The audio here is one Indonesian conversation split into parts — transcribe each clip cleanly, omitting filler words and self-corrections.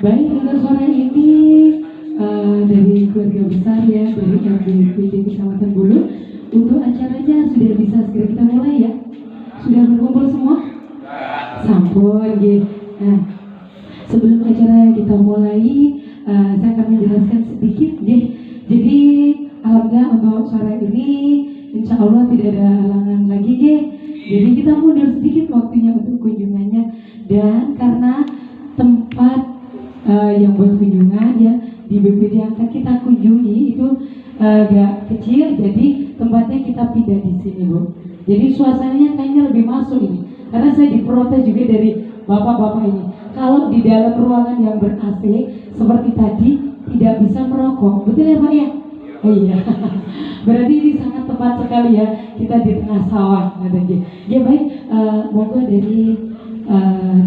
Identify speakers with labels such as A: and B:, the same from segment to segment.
A: Baik, untuk sore ini dari keluarga besar ya, dari MBPD Kecamatan Bulu, untuk acaranya sudah bisa segera kita mulai ya? Sudah berkumpul semua? Sampun, gitu. Nah, sebelum acara kita mulai, saya akan menjelaskan sedikit, ya. Jadi, alhamdulillah untuk sore ini, insya Allah tidak ada halangan lagi, ya. Jadi kita mundur sedikit waktunya untuk kunjungannya, dan karena tempat yang buat kunjungan ya di BPD yang akan kita kunjungi itu agak kecil, jadi tempatnya kita pindah di sini, Bu. Jadi suasananya kayaknya lebih masuk ini, karena saya diprotes juga dari bapak-bapak ini. Kalau di dalam ruangan yang ber-AC seperti tadi tidak bisa merokok, betul ya Pak ya? Oh iya, berarti ini sangat tepat sekali ya, kita di tengah sawah, katanya. Ya baik, monggo dari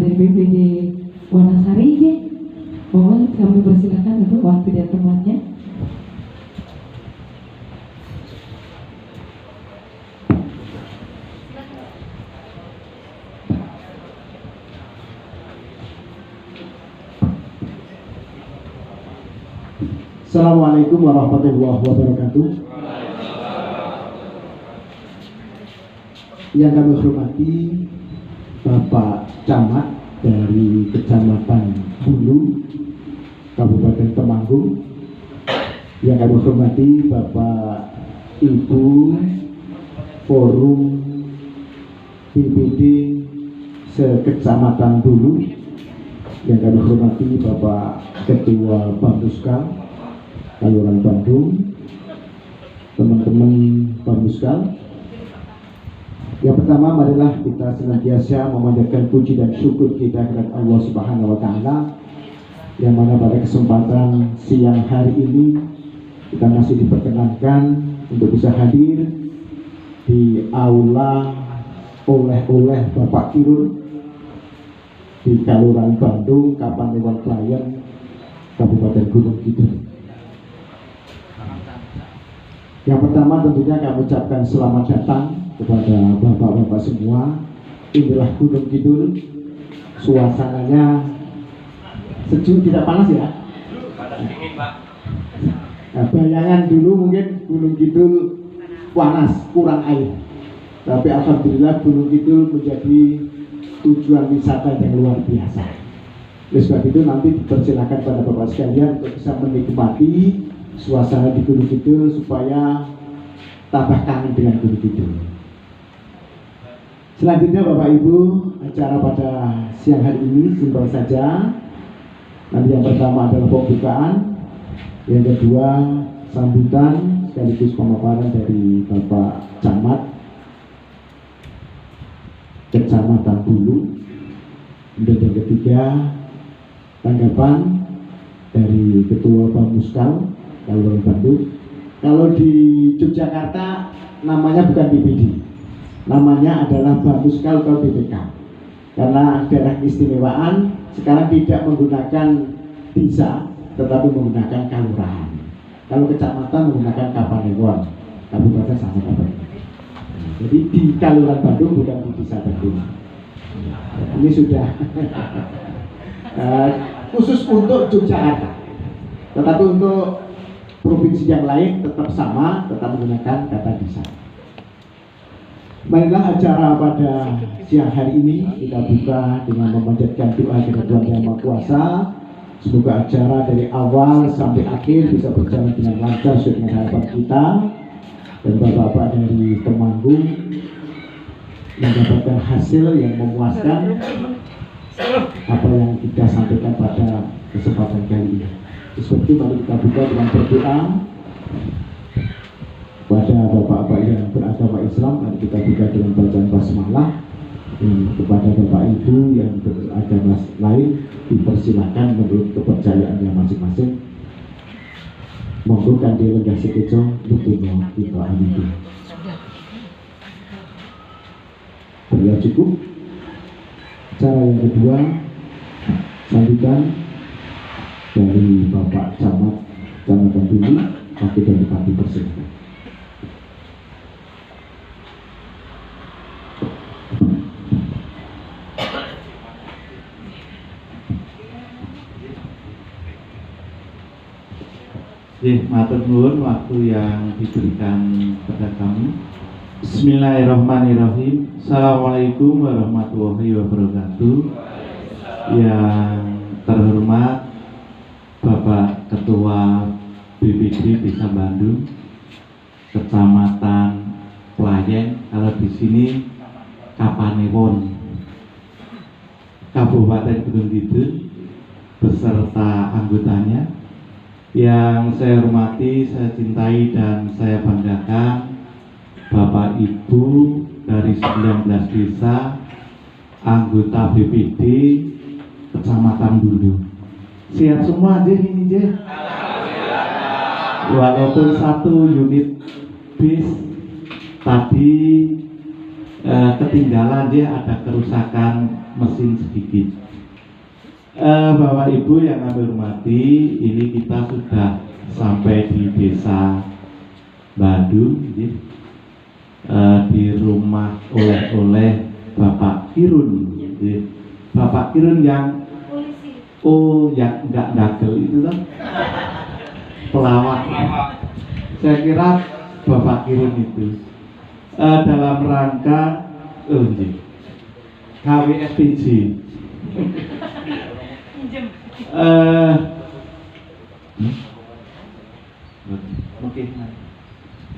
A: BPD Wanasari ya. Mohon kami persilakan untuk waktu dan tempatnya.
B: Assalamualaikum warahmatullahi wabarakatuh. Yang kami hormati Bapak Camat dari Kecamatan Bulu, Kabupaten Temanggung. Yang kami hormati Bapak Ibu Forum BPD se-Kecamatan Bulu. Yang kami hormati Bapak Ketua Bamuskal Kelurahan Bandung, teman-teman Bamuskal. Yang pertama, marilah kita senantiasa memanjatkan puji dan syukur kita kepada Allah Subhanahu wa Ta'ala, yang mana pada kesempatan siang hari ini kita masih diperkenankan untuk bisa hadir di aula oleh Bapak Kirun di Kelurahan Bandung, Kapanewon Klayen, Kabupaten Gunung Kidul. Yang pertama tentunya kami ucapkan selamat datang kepada bapak-bapak semua. Inilah Gunung Kidul, suasananya sejuk, tidak panas ya? Nah, bayangan dulu mungkin Gunung Kidul panas, kurang air. Tapi alhamdulillah Gunung Kidul menjadi tujuan wisata yang luar biasa. Oleh sebab itu nanti dipersilakan pada bapak sekalian untuk bisa menikmati suasana di Gunung Kidul supaya tambah kangen dengan Gunung Kidul. Selanjutnya Bapak Ibu, acara pada siang hari ini simpel saja. Nanti yang pertama adalah pembukaan, yang kedua sambutan sekaligus pemaparan dari Bapak Camat Kecamatan Bulu, dan yang ketiga tanggapan dari Ketua Bamuskal Kelurahan Bandung. Kalau di Yogyakarta namanya bukan BPD, namanya adalah Bamuskal atau BPK. Karena daerah keistimewaan sekarang tidak menggunakan desa, tetapi menggunakan kelurahan. Kalau kecamatan menggunakan Kapanewon, kabupaten sama kabupaten. Jadi di Kelurahan Bandung bukan di desa Bandung. Ini sudah khusus untuk Yogyakarta. Tetapi untuk provinsi yang lain tetap sama, tetap menggunakan kata desa. Marilah acara pada siang hari ini kita buka dengan memanjatkan doa kepada Tuhan Yang Maha Kuasa. Semoga acara dari awal sampai akhir bisa berjalan dengan lancar sesuai dengan harapan kita, dan bapak-bapak dari Temanggung mendapatkan hasil yang memuaskan apa yang kita sampaikan pada kesempatan kali ini. Seperti mari kita buka dengan berdoa pada bapak-bapak yang beragama Islam. Mari kita buka dengan bacaan basmalah. Kepada bapak ibu yang beragama lain dipersilakan menurut kepercayaannya masing-masing. Monggo kanthi lenggah sekejo ndedonga kita aliti. Bila cukup, cara yang kedua sambutan dari Bapak Camat Kecamatan Bulu, kaki dari kaki persilakan.
C: matur nuwun waktu yang diberikan kepada kami. Bismillahirrahmanirrahim. Assalamualaikum warahmatullahi wabarakatuh. Yang terhormat Bapak Ketua BPD Desa Bandung, Kecamatan Playeng, kalau di sini Kapanewon, Kabupaten Gunung Kidul, beserta anggotanya. Yang saya hormati, saya cintai, dan saya banggakan Bapak Ibu dari 19 desa anggota BPD Kecamatan Bulu. Siap semua aja ini aja. Walaupun satu unit bis tadi ketinggalan, dia ada kerusakan mesin sedikit. Bapak Ibu yang kami hormati, ini kita sudah sampai di Desa Bandung, di rumah oleh-oleh Bapak Kirun. Bapak Kirun yang yang nggak dagel itu kan pelawak. Saya kira Bapak Kirun itu dalam rangka KWSPJ. Mungkin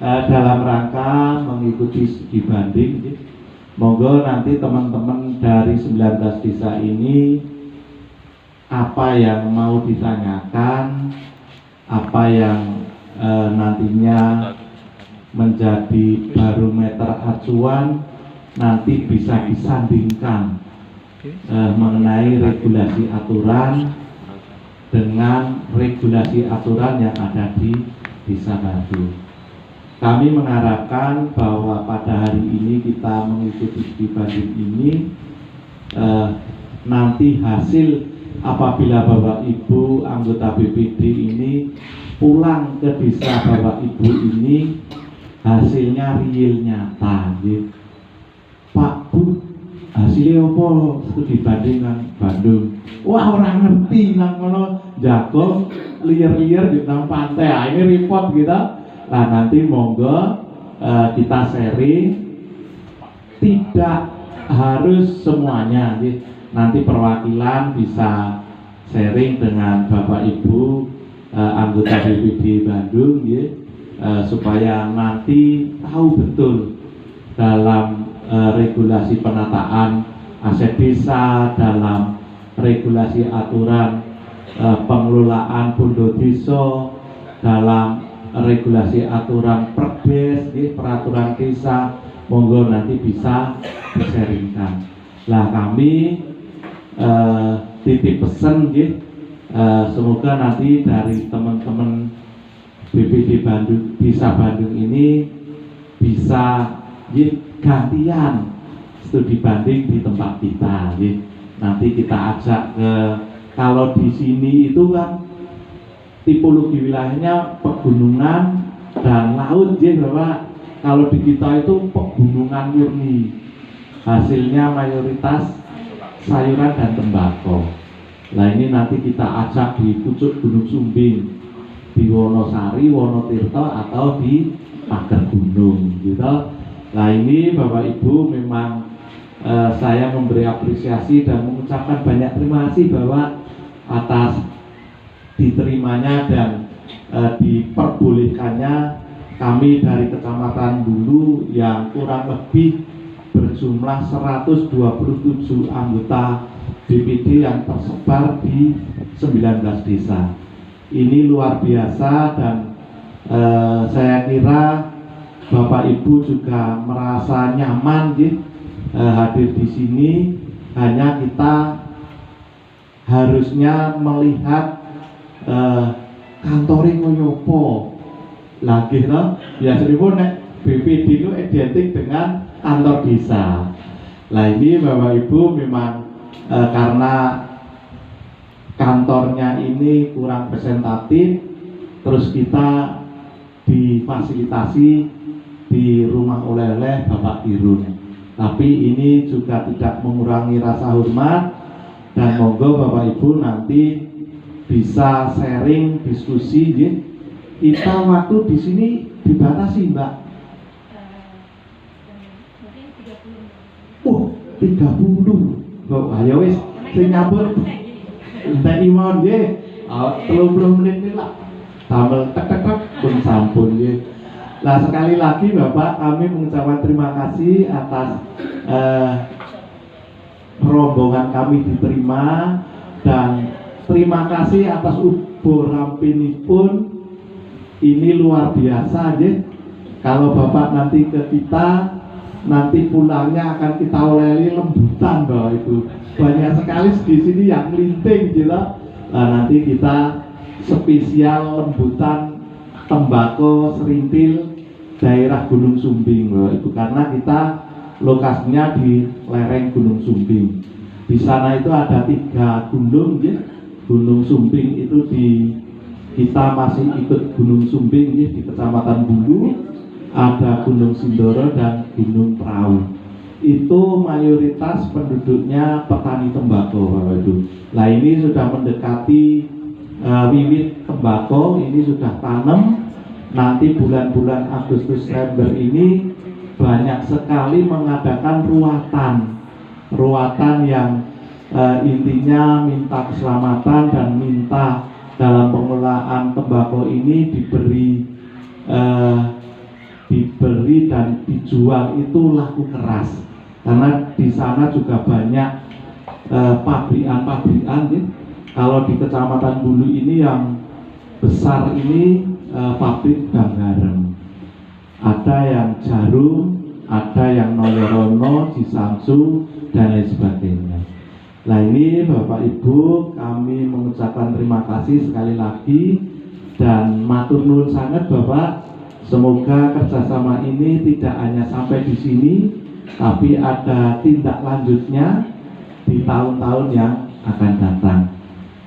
C: dalam rangka mengikuti studi banding, monggo nanti teman-teman dari 19 desa ini apa yang mau ditanyakan, apa yang nantinya menjadi barometer acuan, nanti bisa disandingkan mengenai regulasi aturan dengan regulasi aturan yang ada di Desa Bandung. Kami mengharapkan bahwa pada hari ini kita mengikuti studi banding ini, nanti hasil apabila Bapak Ibu anggota BPD ini pulang ke desa Bapak Ibu ini, hasilnya real nyata. Pak Bu, hasilnya apa studi banding nang Bandung? Wah, orang ngerti nang kono jago liar-liar di tengah pantai. Ini report kita. Nah, nanti monggo kita sharing, tidak harus semuanya. Nanti perwakilan bisa sharing dengan Bapak Ibu anggota BPD Bandung, supaya nanti tahu betul dalam regulasi penataan aset desa, dalam regulasi aturan pengelolaan bondo desa, dalam regulasi aturan perdes, peraturan desa, monggo nanti bisa disaringkan. Lah kami titip pesan, semoga nanti dari teman-teman BPD Bandung, Desa Bandung ini bisa gantian studi banding di tempat kita. Nanti kita ajak ke, kalau di sini itu kan tipologi wilayahnya pegunungan dan laut, bahwa kalau di kita itu pegunungan murni, hasilnya mayoritas sayuran dan tembakau. Nah ini nanti kita ajak di pucuk Gunung Sumbing, di Wonosari, Wonotirto, atau di Pager Gunung, Nah ini Bapak Ibu memang saya memberi apresiasi dan mengucapkan banyak terima kasih bahwa atas diterimanya dan diperbolehkannya kami dari Kecamatan Bulu yang kurang lebih berjumlah 127 anggota BPD yang tersebar di 19 desa. Ini luar biasa, dan saya kira Bapak Ibu juga merasa nyaman hadir di sini. Hanya kita harusnya melihat kantoring nyopo lagi biasanya pun BPD itu identik dengan kantor desa. Nah ini Bapak Ibu memang karena kantornya ini kurang presentatif, terus kita difasilitasi di rumah oleh-oleh Bapak Irun. Tapi ini juga tidak mengurangi rasa hormat, dan monggo Bapak Ibu nanti bisa sharing diskusi Kita waktu di sini dibatasi, Mbak. 30. Kok ayo wis sing nyambut. Enteni mawon nggih. 30 menit ini lah. Damel tek pun sampun nggih. Nah, sekali lagi Bapak, kami mengucapkan terima kasih atas rombongan kami diterima, dan terima kasih atas ubo rampinipun. Ini luar biasa nggih. Kalau Bapak nanti ke kita, nanti pulangnya akan kita oleh lembutan Bapak Ibu. Banyak sekali di sini yang melinting gitu. Nah, nanti kita spesial lembutan tembakau serintil daerah Gunung Sumbing Bapak Ibu, karena kita lokasinya di lereng Gunung Sumbing. Di sana itu ada 3 gunung ya. Gunung Sumbing itu kita masih ikut Gunung Sumbing ya, di Kecamatan Bulu, ada Gunung Sindoro dan Gunung Prau. Itu mayoritas penduduknya petani tembakau Bapak Ibu. Nah, ini sudah mendekati wiwit tembakau, ini sudah tanam. Nanti bulan-bulan Agustus September ini banyak sekali mengadakan ruatan yang intinya minta keselamatan dan minta dalam pengelolaan tembakau ini diberi dan dijual itu laku keras, karena di sana juga banyak pabrikan gitu. Kalau di Kecamatan Bulu ini yang besar ini pabrik garam, ada yang Jarum, ada yang Noyorono, Cisamsu, dan lain sebagainya. Nah, ini Bapak Ibu, kami mengucapkan terima kasih sekali lagi, dan matur nuwun sangat Bapak. Semoga kerjasama ini tidak hanya sampai di sini, tapi ada tindak lanjutnya di tahun-tahun yang akan datang.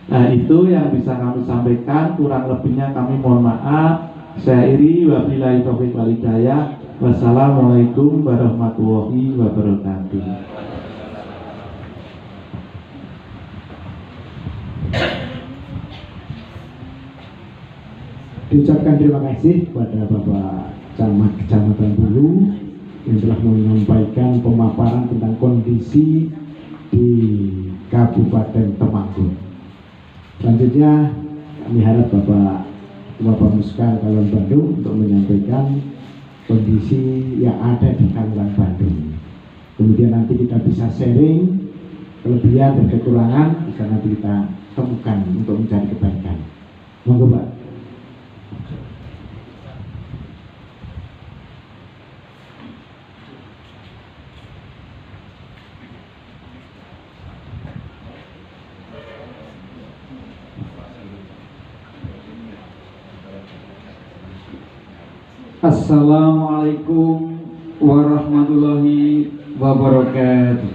C: Nah, itu yang bisa kami sampaikan. Kurang lebihnya kami mohon maaf. Saya iri, wabillahi taufiq wal hidayah. Wassalamualaikum warahmatullahi wabarakatuh.
B: Diucapkan terima kasih kepada Bapak Camat Kecamatan Bulu yang telah menyampaikan pemaparan tentang kondisi di Kabupaten Temanggung. Selanjutnya kami harap Bapak Muskal Kaluran Bandung untuk menyampaikan kondisi yang ada di Kaluran Bandung. Kemudian nanti kita bisa sharing kelebihan dan kekurangan, bisa nanti kita temukan untuk mencari kebaikan. Monggo Pak.
D: Assalamualaikum warahmatullahi wabarakatuh.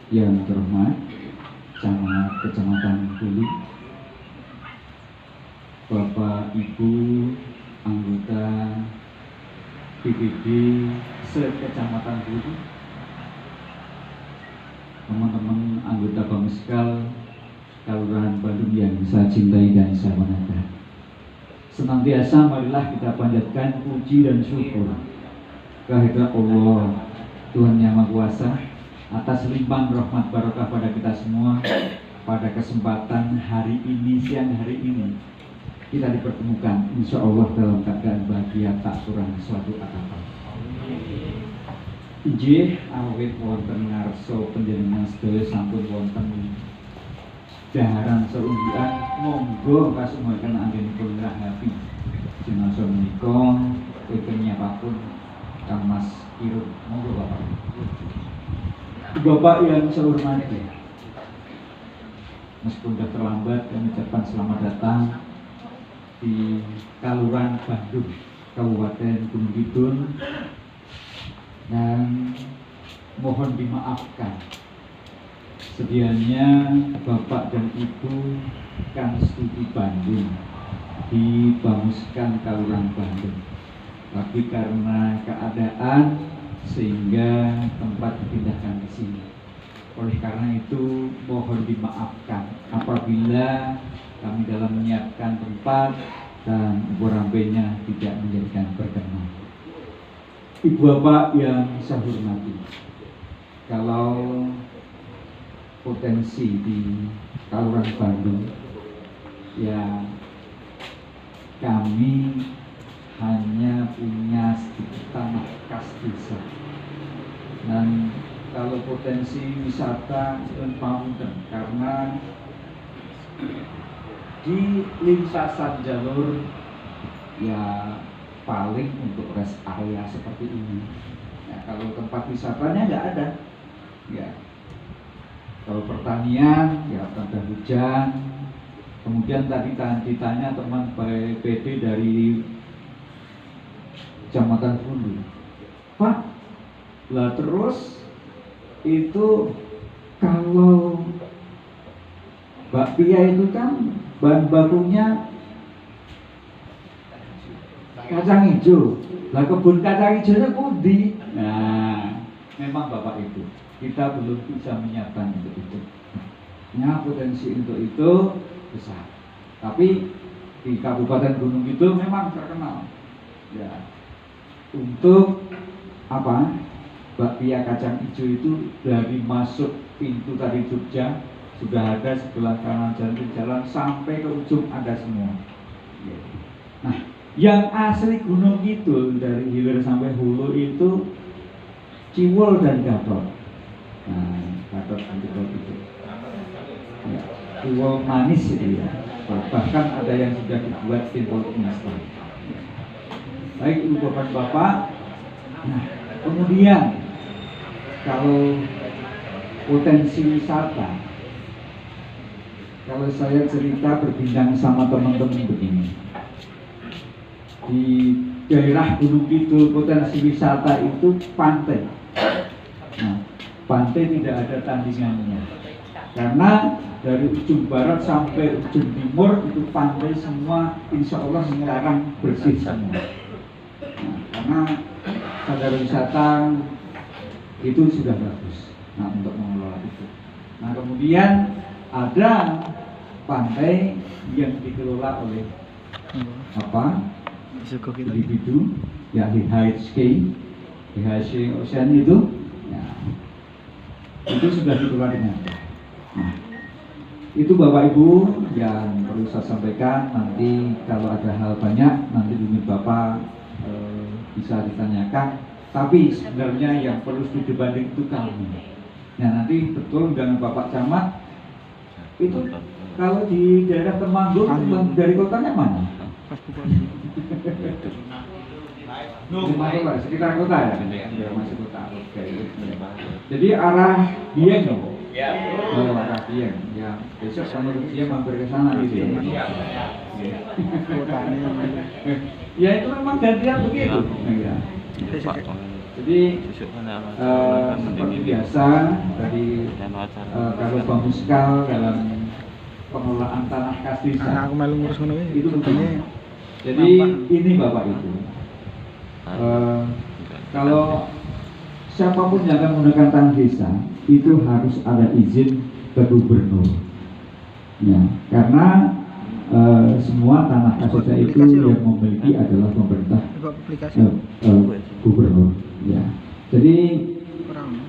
D: Yang terhormat Camat Kecamatan Bulu, Bapak Ibu anggota BPD se-Kecamatan Bulu, teman-teman anggota Bamuskal Kelurahan Bandung yang saya cintai dan saya banggakan. Senantiasa marilah kita panjatkan puji dan syukur kehadirat Allah Tuhan Yang Maha Kuasa atas limpahan rahmat barokah pada kita semua. Pada kesempatan hari ini, siang hari ini, kita dipertemukan insya Allah dalam keadaan bahagia, tak kurang suatu apa-apa. Injih awit wonten ngarso panjenengan sedaya sampun wonten daharan seundian, monggo kasumaken anggenipun rahapi jenazah menika wonten apapun Kang Mas Irun. Monggo Bapak. Bapak yang saya hormati, meskipun sudah terlambat, kami ucapkan selamat datang di Kaluran Bandung, Kabupaten Gunung Kidul, dan mohon dimaafkan sedianya Bapak dan Ibu Kang Studi Bandung di Bamuskal Kaluran Bandung, tapi karena keadaan sehingga tempat dipindahkan ke sini. Oleh karena itu mohon dimaafkan apabila kami dalam menyiapkan tempat dan rampenya tidak menjadikan berkenan. Ibu bapak yang saya hormati, kalau potensi di Kaluran Bandung, ya kami hanya punya sedikit tanah kas desa. Dan kalau potensi wisata Pamunden, karena di lintasan jalur ya paling untuk rest area seperti ini. Ya, kalau tempat wisatanya nggak ada. Ya, kalau pertanian ya tanda hujan. Kemudian tadi ditanya teman PD dari Kecamatan Hulu, Pak, lah terus itu kalau bakpia itu kan bahan bakunya kacang hijau, lah kebun kacang hijaunya pundi. Nah, memang Bapak Ibu, kita belum bisa menyiapkan untuk itu. Nah, potensi untuk itu besar. Tapi di Kabupaten Gunung Kidul memang terkenal. Ya, untuk apa? Bakpia kacang hijau itu dari masuk pintu tadi Jogja sudah ada, sebelah kanan jalan sampai ke ujung ada semua. Nah, yang asli Gunung Kidul dari hilir sampai hulu itu Ciwul dan Gatot. Nah, Gatot Antikot itu. Ya, Ciwul manis itu ya. Bahkan ada yang sudah dibuat simbol instan. Baik ibu bapak. Nah, kemudian kalau potensi wisata, kalau saya cerita berbincang sama teman-teman begini, di daerah Gunung Kidul potensi wisata itu pantai. Nah, pantai tidak ada tandingannya, karena dari ujung barat sampai ujung timur itu pantai semua, insya Allah sekarang bersih semua. Nah, karena standar wisata itu sudah bagus. Nah, untuk mengelola itu. Nah, kemudian ada pantai yang dikelola oleh apa? Individu, ya IHSG Ocean itu, ya, itu sudah dikelola dengan. Nah, itu Bapak Ibu yang perlu saya sampaikan. Nanti kalau ada hal banyak nanti mungkin Bapak bisa ditanyakan. Tapi sebenarnya yang perlu studi banding itu kami. Nah, nanti betul dengan Bapak Camat itu kalau di daerah Temanggung dari kotanya mana? Sekitar kota ya? Ya, masih kota. Jadi arah Dieng dong? Ya. Oh, arah Dieng. Ya, besok sama dia mampir ke sana gitu. Ya itu memang gantian begitu. Ya. Jadi seperti biasa dari kalau Bamuskal dalam pengelolaan tanah kas desa itu begini. Jadi ini Bapak Ibu, kalau siapapun yang akan menggunakan tanah desa itu harus ada izin ke gubernur. Ya, karena semua tanah kas desa itu yang memiliki adalah pemerintah gubernur. Ya, jadi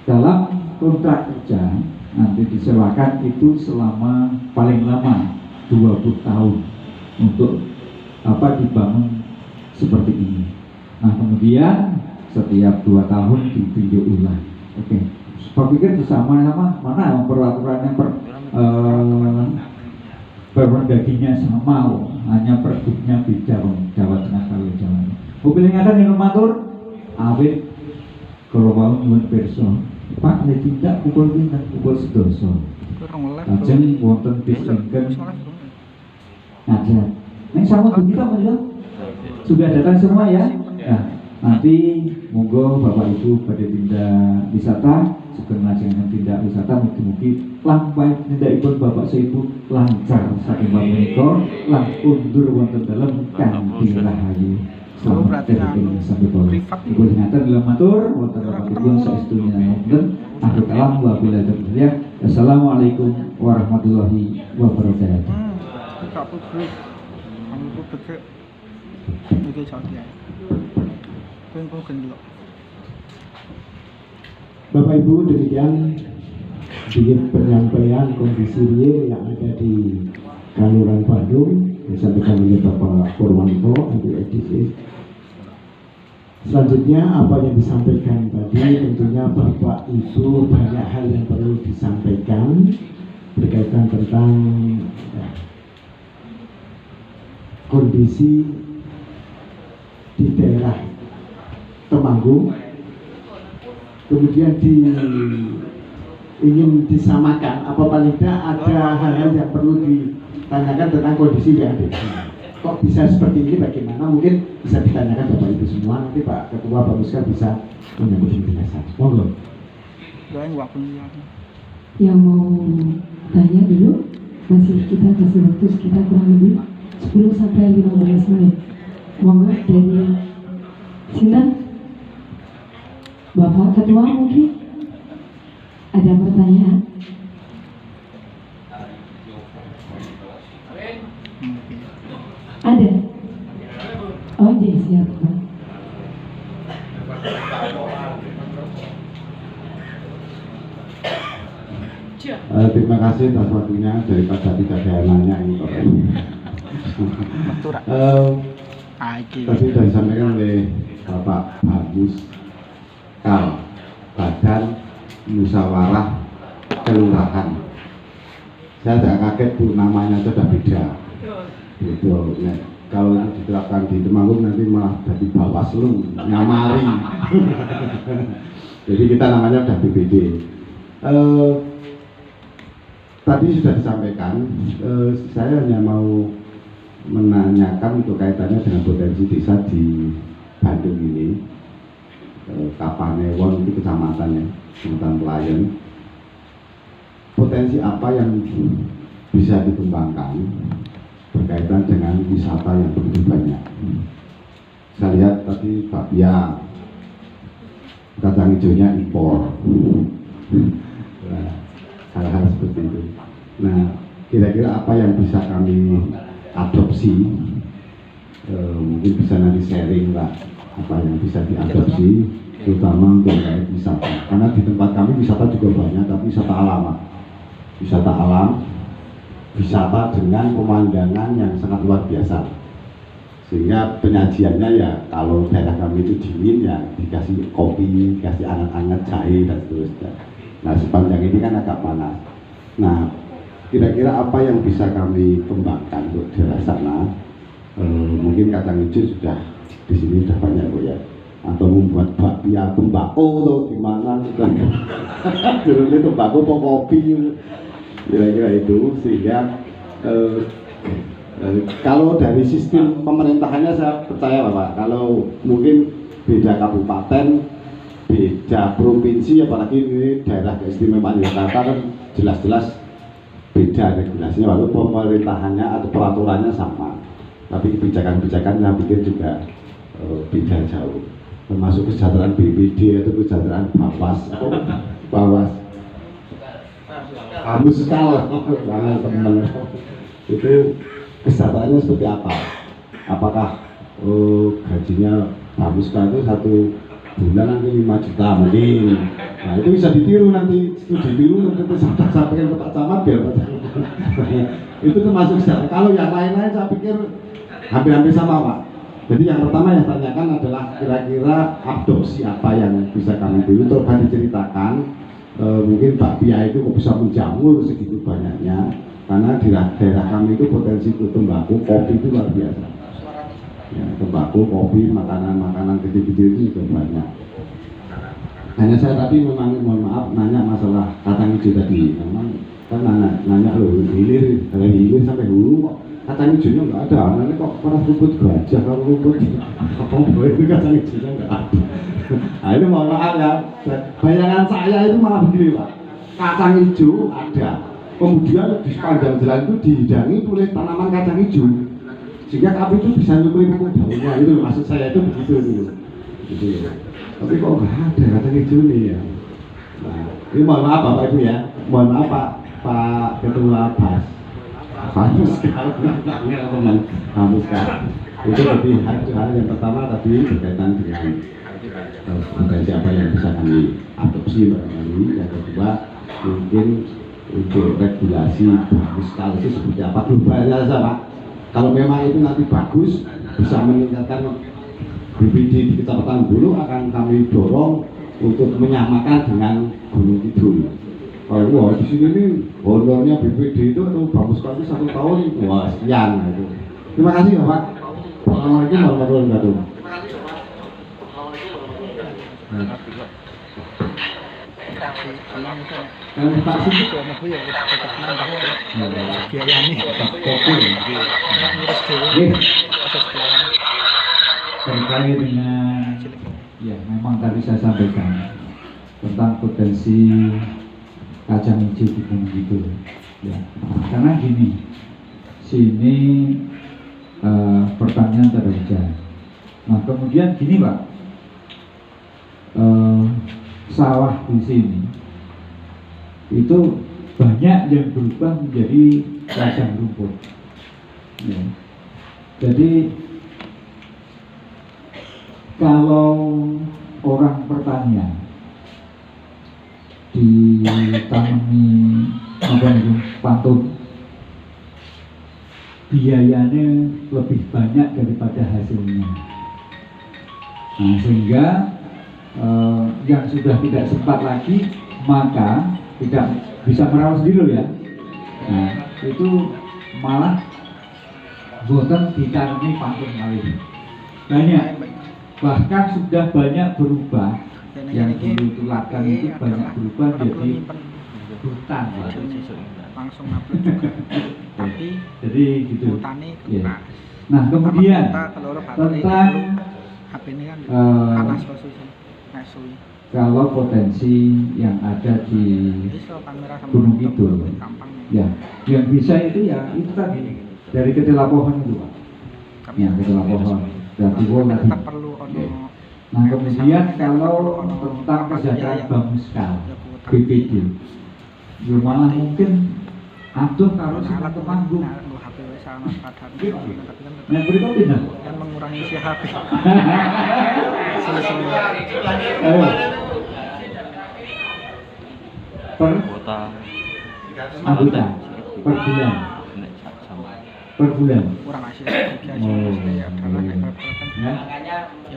D: dalam kontrak kerja nanti disewakan itu selama paling lama 20 tahun untuk apa dibangun seperti ini. Nah, kemudian setiap 2 tahun ditinjau ulang. Oke, saya pikir sama-sama mana peraturan yang Permendagrinya sama, hanya pergubnya beda. Jawa Tengah kalau Jawa. Mobil ingatan yang matur, awet kalau mau nyuwun pirsa, Pak nek tindak pukul pinten pukul 11. Lajeng wonten bis ingkang ngajak. Nek sama kita Pak sudah datang semua ya. Nah, nanti monggo Bapak Ibu pada tindak wisata, sugeng lajengaken tindak wisata mugi-mugi lampai tindakipun Bapak Ibu lancar saking menika lan undur wonten dalem kanthi rahayu. Selamat datang sampai bawah. Ibu ingatan dalam matur wonten rapatipun saestunya wonten alam wabillahi taufiq. Assalamualaikum warahmatullahi wabarakatuh.
B: Bapak Ibu, demikian sedikit penyampaian kondisi real yang ada di Kaluran Bandung disampaikan oleh Bapak Purwanto Anti-EDC. Selanjutnya apa yang disampaikan tadi, tentunya Bapak Ibu banyak hal yang perlu disampaikan berkaitan tentang kondisi di daerah Temanggung, kemudian ingin disamakan, apa paling tidak ada hal-hal yang perlu ditanyakan tentang kondisi yang ada. Kok bisa seperti ini, bagaimana, mungkin bisa ditanyakan Bapak Ibu semua, nanti Pak Ketua Bamuska bisa menyambut penjelasan. Monggo.
A: Yang mau tanya dulu, masih kita kasih waktu sekitar kurang lebih 10 sampai 15 menit. Monggo dari Sinten, Bapak Ketua mungkin ada pertanyaan? Ada? Oh iya, siap Pak.
C: Terima kasih atas waktunya, daripada tidak ada yang nanya ini kok. Tadi sudah disampaikan oleh Bapak Bagus Kal, Badan Musyawarah Kelurahan. Saya agak kaget Bu, namanya itu sudah beda. Gitu. Ya, kalau itu diterapkan di Temanggung nanti malah jadi Bawaslu nyamari. Jadi kita namanya sudah BPD. Tadi sudah disampaikan, saya hanya mau menanyakan untuk kaitannya dengan potensi desa di Bandung ini. Kapanewon itu kecamatannya, Kecamatan Pelayan. Potensi apa yang bisa dikembangkan berkaitan dengan wisata yang begitu banyak. Saya lihat tadi bakpia, kacang hijaunya impor, hal-hal seperti itu. Nah, kira-kira apa yang bisa kami adopsi, mungkin bisa nanti sharing lah, apa yang bisa diadopsi, terutama untuk terkait wisata. Karena di tempat kami wisata juga banyak, tapi wisata alam, wisata alam, wisata dengan pemandangan yang sangat luar biasa, sehingga penyajiannya ya kalau daerah kami itu dingin ya dikasih kopi, dikasih anget-anget, jahe dan seterusnya. Nah sepanjang ini kan agak panas. Nah kira-kira apa yang bisa kami kembangkan untuk daerah sana? Mungkin kacang hijau sudah di sini sudah banyak Bu ya, atau membuat bakpia tembakau atau gimana? Dulu itu tembakau atau kopi, kira-kira itu. Sehingga kalau dari sistem pemerintahannya saya percaya Bapak, kalau mungkin beda kabupaten, beda provinsi, apalagi ini daerah keistimewaan Jakarta kan jelas-jelas beda regulasinya, walaupun pemerintahannya atau peraturannya sama, tapi kebijakan-kebijakan saya pikir juga beda jauh, termasuk kesejahteraan BPD atau kesejahteraan Bawas Bagus sekali teman-teman. Itu kesejahteraannya seperti apa? Apakah gajinya bagus sekali itu 1 bulan nanti 5 juta mungkin? Nah itu bisa ditiru nanti, ditiru nanti sampaikan ke Pak Camat biar Pak Camat. Itu termasuk sejahtera. Kalau yang lain-lain saya pikir hampir-hampir sama Pak. Jadi yang pertama yang tanyakan adalah kira-kira adopsi apa yang bisa kami tiru. Coba diceritakan. Mungkin bakpia itu kok bisa menjamur segitu banyaknya, karena di daerah kami itu potensi tembakau, kopi itu luar biasa ya, tembakau, kopi, makanan-makanan kecil-kecil itu juga banyak. Hanya saya tadi memang mohon maaf nanya masalah kacang hijau tadi, memang kan nanya loh hilir, dari hilir sampai hulu kok kacang hijaunya nggak ada, nanti kok pernah rumput gajah, kalau rumput apa itu kacang hijaunya nggak ada. Nah itu mohon maaf ya, bayangan saya itu malah begini Pak, kacang hijau ada, kemudian di sepanjang jalan itu dihidangi oleh tanaman kacang hijau, sehingga kami itu bisa nyukurin daunnya, itu maksud saya itu begitu dulu gitu ya. Tapi kok nggak ada kacang hijau nih ya. Nah
B: Ini mohon maaf Bapak Ibu ya, mohon maaf Pak Ketua Bamuskal, Bamuskal. Itu lebih hal yang pertama tadi berkaitan dengan siapa yang bisa kami adopsi barangkali. Yang kedua mungkin untuk regulasi Bamuskal itu seperti apa globalnya saja Pak. Kalau memang itu nanti bagus bisa meningkatkan BPD di Kecamatan Bulu, akan kami dorong untuk menyamakan dengan Gunung Kidul. Kalau wah di sini nih honornya BPD itu atau Bamuskal itu 1 tahun, wah sekian itu. Terima kasih Bapak. Assalamualaikum warahmatullahi wabarakatuh.
E: Pak Siti itu aku ya tetap nambah biayanya
D: terkait dengan ya memang tadi saya sampaikan tentang potensi kacang hijau di Gunung Kidul ya, karena gini sini pertanian tak ada hujan. Nah kemudian gini Pak, sawah di sini itu banyak yang berubah menjadi ladang rumput ya. Jadi kalau orang pertanian ditanami pantun, biayanya lebih banyak daripada hasilnya. Nah, sehingga yang sudah tidak sempat lagi maka tidak bisa merawat sendiri ya. Nah, itu malah boten ditanami pantun kali banyak, bahkan sudah banyak berubah. Yang dulu itu ladang itu banyak berubah jadi hutan
E: langsung upload juga. Tapi
D: jadi gitu
E: hutannya
D: ya. Nah kemudian tentang
E: HP ini kan panas posisi ngasui.
D: Kalau potensi yang ada di Gunung Kidul ya, yang bisa itu ya itu tadi dari ketela pohon itu Pak ya, ketela pohon dari pohon tadi. Nah kemudian kalau tentang kesejahteraan Bamuskal BPD ya malah mungkin aduh kalau sangat temanggung nah berikut tidak
E: kan mengurangi isi HP.
D: Per anggota per bulan
E: kurang hasil ya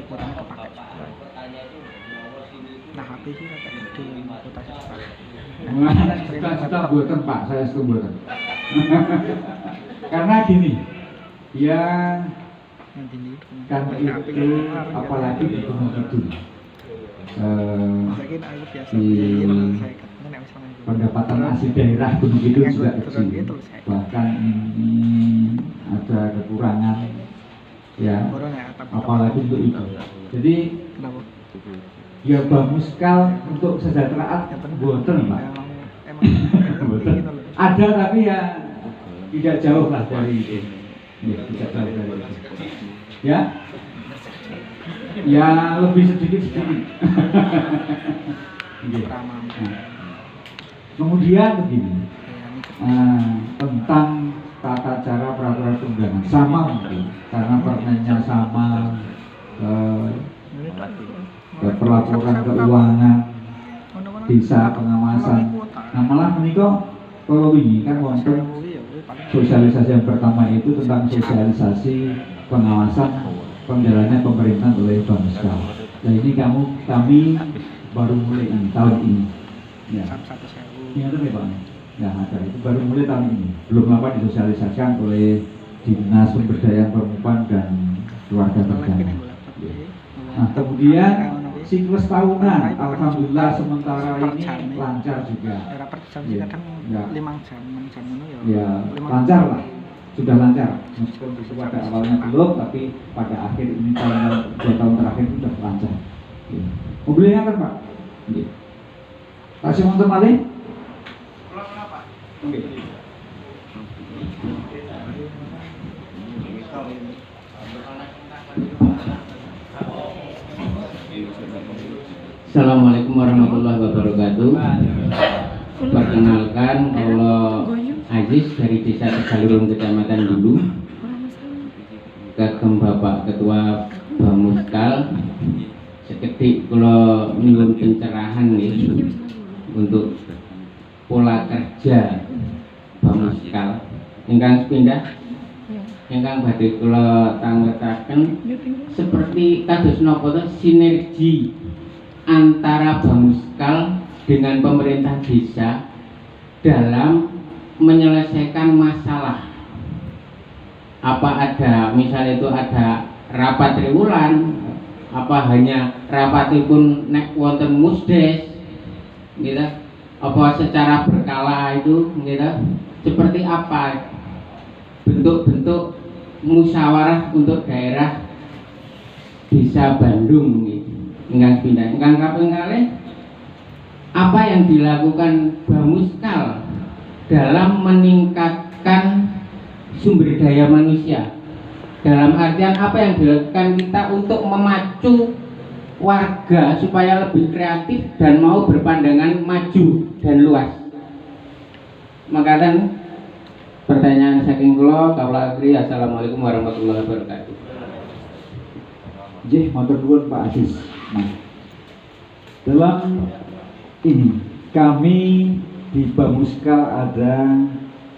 E: kurang kepakai. Nah HP sih agak gede kota
D: kita buatan Pak, saya setuju. Karena gini ya karena itu apalagi di Gunung Kidul pendapatan asli daerah Gunung Kidul juga kecil, bahkan ini ada kekurangan ya apalagi untuk itu. Jadi ya Bamuskal untuk kesejahteraan boten Pak. Ada tapi ya tidak jauh lah dari itu. Ya, tidak jauh dari itu. Ya. Ya lebih sedikit. Kemudian begini. Tentang tata cara peraturan perundangan sama mungkin karena permennya sama, pelaporan keuangan, bisa pengawasan. Nah malah menikah kalau ini kan wonten sosialisasi yang pertama itu tentang sosialisasi pengawasan penjalannya pemerintahan oleh Bamuskal. Nah ini kami baru mulai ini tahun ini. Ya. Ingat ya Pak? Ya ada itu baru mulai tahun ini. Belum lama disosialisasikan oleh Dinas Pemberdayaan Perempuan dan Keluarga Kerjaan. Nah kemudian siklus tahunan, alhamdulillah sementara ini lancar juga.
E: Ya, kadang 5 jam, 6 jam
D: ya lancar lah, sudah lancar. Meskipun pada awalnya belum, tapi pada akhir ini tahun 2 tahun terakhir sudah lancar. Mobilnya kan Pak? Kasih motor malih? Oke.
F: Assalamualaikum warahmatullahi wabarakatuh. Perkenalkan, kalau Aziz dari Desa Tegalurung, Kecamatan Dulu, kagem Bapak Ketua Bamuskal, seketik kalau nyuwun pencerahan nih untuk pola kerja Bamuskal ingkang pindah ingkang badhe kula tanggetaken seperti kados napa to sinergi antara Bamuskal dengan pemerintah desa dalam menyelesaikan masalah. Apa ada misalnya itu ada rapat triwulan, apa hanya rapatipun nek wonten musdes gitu, apa secara berkala itu gitu, seperti apa bentuk-bentuk musyawarah untuk daerah desa Bandung gitu. Ingkang pindah ingkang kaping kalih, apa yang dilakukan Bamuskal dalam meningkatkan sumber daya manusia, dalam artian apa yang dilakukan kita untuk memacu warga supaya lebih kreatif dan mau berpandangan maju dan luas. Makaten pertanyaan saking kula kawula akhiri. Assalamualaikum warahmatullahi wabarakatuh.
D: Nggih, matur nuwun Pak Aziz. Nah, dalam ini kami di Bamuskal ada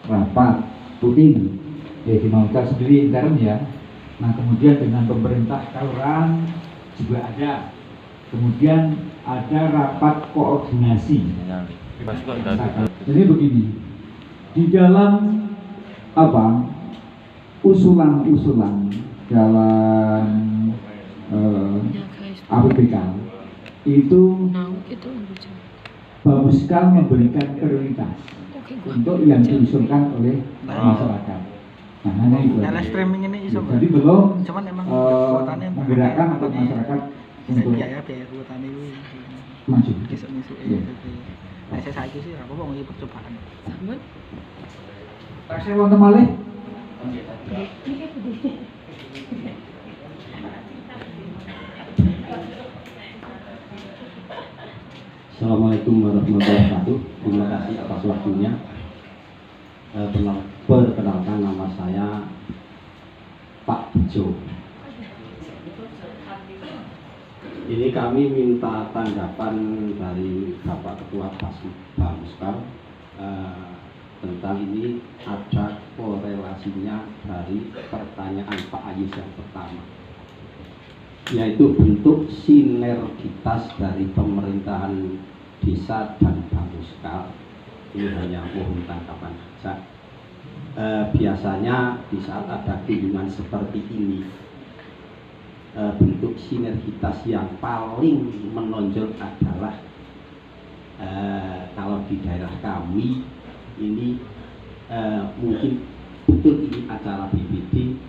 D: rapat rutin dimaukan sendiri intern ya. Nah, kemudian dengan pemerintah kelurahan juga ada. Kemudian ada rapat koordinasi. Jadi begini, di dalam apa usulan-usulan dalam APBK itu Bamuskal memberikan prioritas untuk yang diusulkan oleh masyarakat. Nah, hanya itu.
E: streaming ini iso.
D: Jadi belum
E: Cuman emang kuotanya
D: menggerakkan atau masyarakat untuk
E: biaya kuotanya itu
D: maju.
E: isu-isu
D: Iya.
E: Nah, saya saiki sih apa mau iki percobaan.
D: Taksih wonten malih.
G: Assalamualaikum warahmatullahi wabarakatuh. Terima kasih atas waktunya. Perkenalkan, nama saya Pak Bejo. Ini kami minta tanggapan dari Bapak Ketua Bamuskal tentang ini ada korelasinya dari pertanyaan Pak Aziz yang pertama, yaitu bentuk sinergitas dari pemerintahan desa dan Bamuskal. Ini hanya mohon tanggapan saja. Biasanya di saat ada kunjungan seperti ini, bentuk sinergitas yang paling menonjol adalah kalau di daerah kami ini mungkin betul ini acara BPD,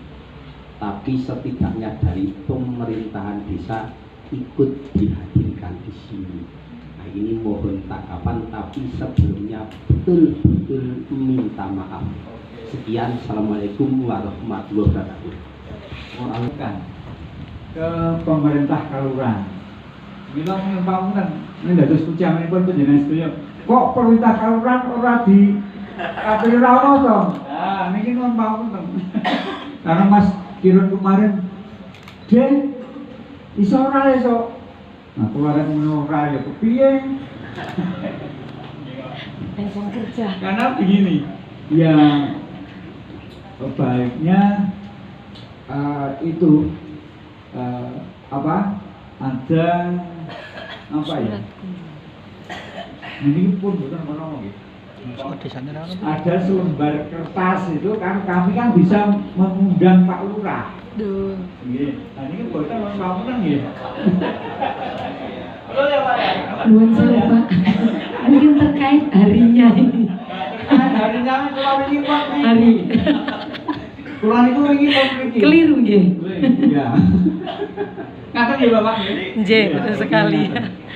G: tapi setidaknya dari pemerintahan desa ikut dihadirkan di sini. Nah, ini mohon tanggapan, tapi sebelumnya betul-betul minta maaf. Sekian, assalamualaikum warahmatullahi wabarakatuh.
D: Mengalihkan ke pemerintah kelurahan. Bilang bangunan ini tidak terus kucing ini pun penjenengan setuju. Kok pemerintah kelurahan ora di atur rawon dong? Nah, ini kan bangunan. Karena Mas Kirun kemarin, deh, iso ora iso. Nah, kemarin menurut ya kepiye? Karena begini, ya baiknya itu apa ada apa ya? Ini pun bukan ngomong gitu. Ada selembar kertas itu kan kami kan bisa mengundang Pak Lurah. Duh. Nah ini kan buatan orang bangunan ya.
A: Nuwun sewu Pak. Mungkin terkait harinya ini.
D: Harinya kalau ini Pak
A: Hari.
D: Pulang itu lagi Pak.
A: Keliru nggih.
D: Iya. Kata ya Bapak.
A: Nggih, betul sekali.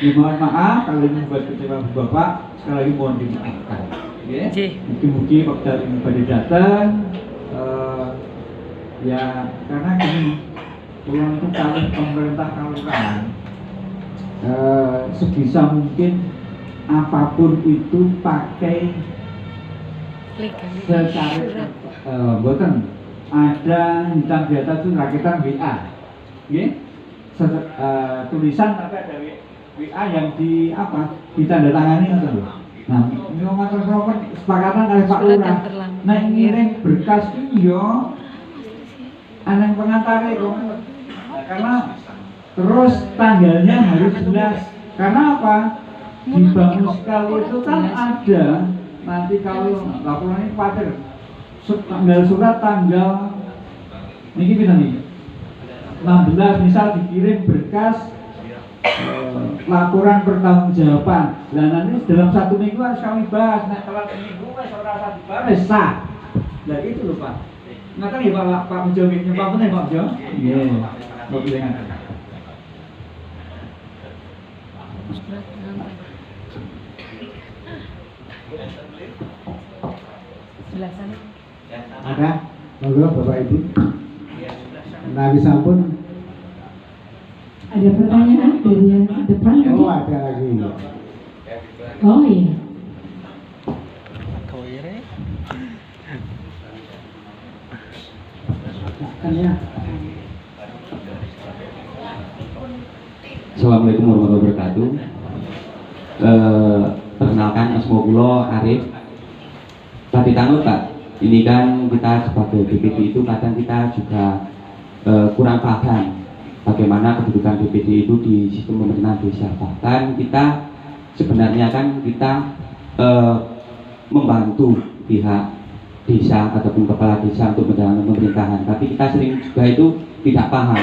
D: Ya, mohon maaf kalau ini membuat kecewa Bapak, sekali lagi mohon dimaafkan. Ya. Mungkin waktu ini pada datang, ya karena ini pulang itu kalau pemerintah kelurahan sebisa mungkin apapun itu pakai secara bukan ada hitam di atas itu rakitan WA, tulisan tapi ada WA yang ditandatangani atau nah ini ngomong sepakatan kali Pak Lurah. Nah ngirim berkas iyo anak pengantar itu karena terus tanggalnya harus jelas karena apa di Bank Muskal itu kan ada nanti kalau laporan ini pater tanggal surat tanggal ini kita nih 16 misal dikirim berkas laporan pertanggungjawaban. Nah nanti dalam 1 minggu harus kami bahas. Nah kalau seminggu rasa dibahas sah. Nah itu loh Pak. Nggak ya Pak Mujawibnya Pak bener Pak Jo? Iya. Pak bilang.
A: Sebelah sana.
B: Ada? Monggo Bapak Ibu. Nabi sampun.
A: Ada pertanyaan dari yang depan lagi?
B: Oh ada lagi.
A: Oh iya.
F: Assalamualaikum warahmatullahi wabarakatuh. Perkenalkan asma kula Arif. Tapi tanggung Pak, ini kan kita sebagai BPD itu kadang kita juga kurang paham bagaimana kedudukan BPD itu di sistem pemerintahan desa. Bahkan kita sebenarnya kan kita membantu pihak desa ataupun kepala desa untuk menjalankan pemerintahan, tapi kita sering juga itu tidak paham.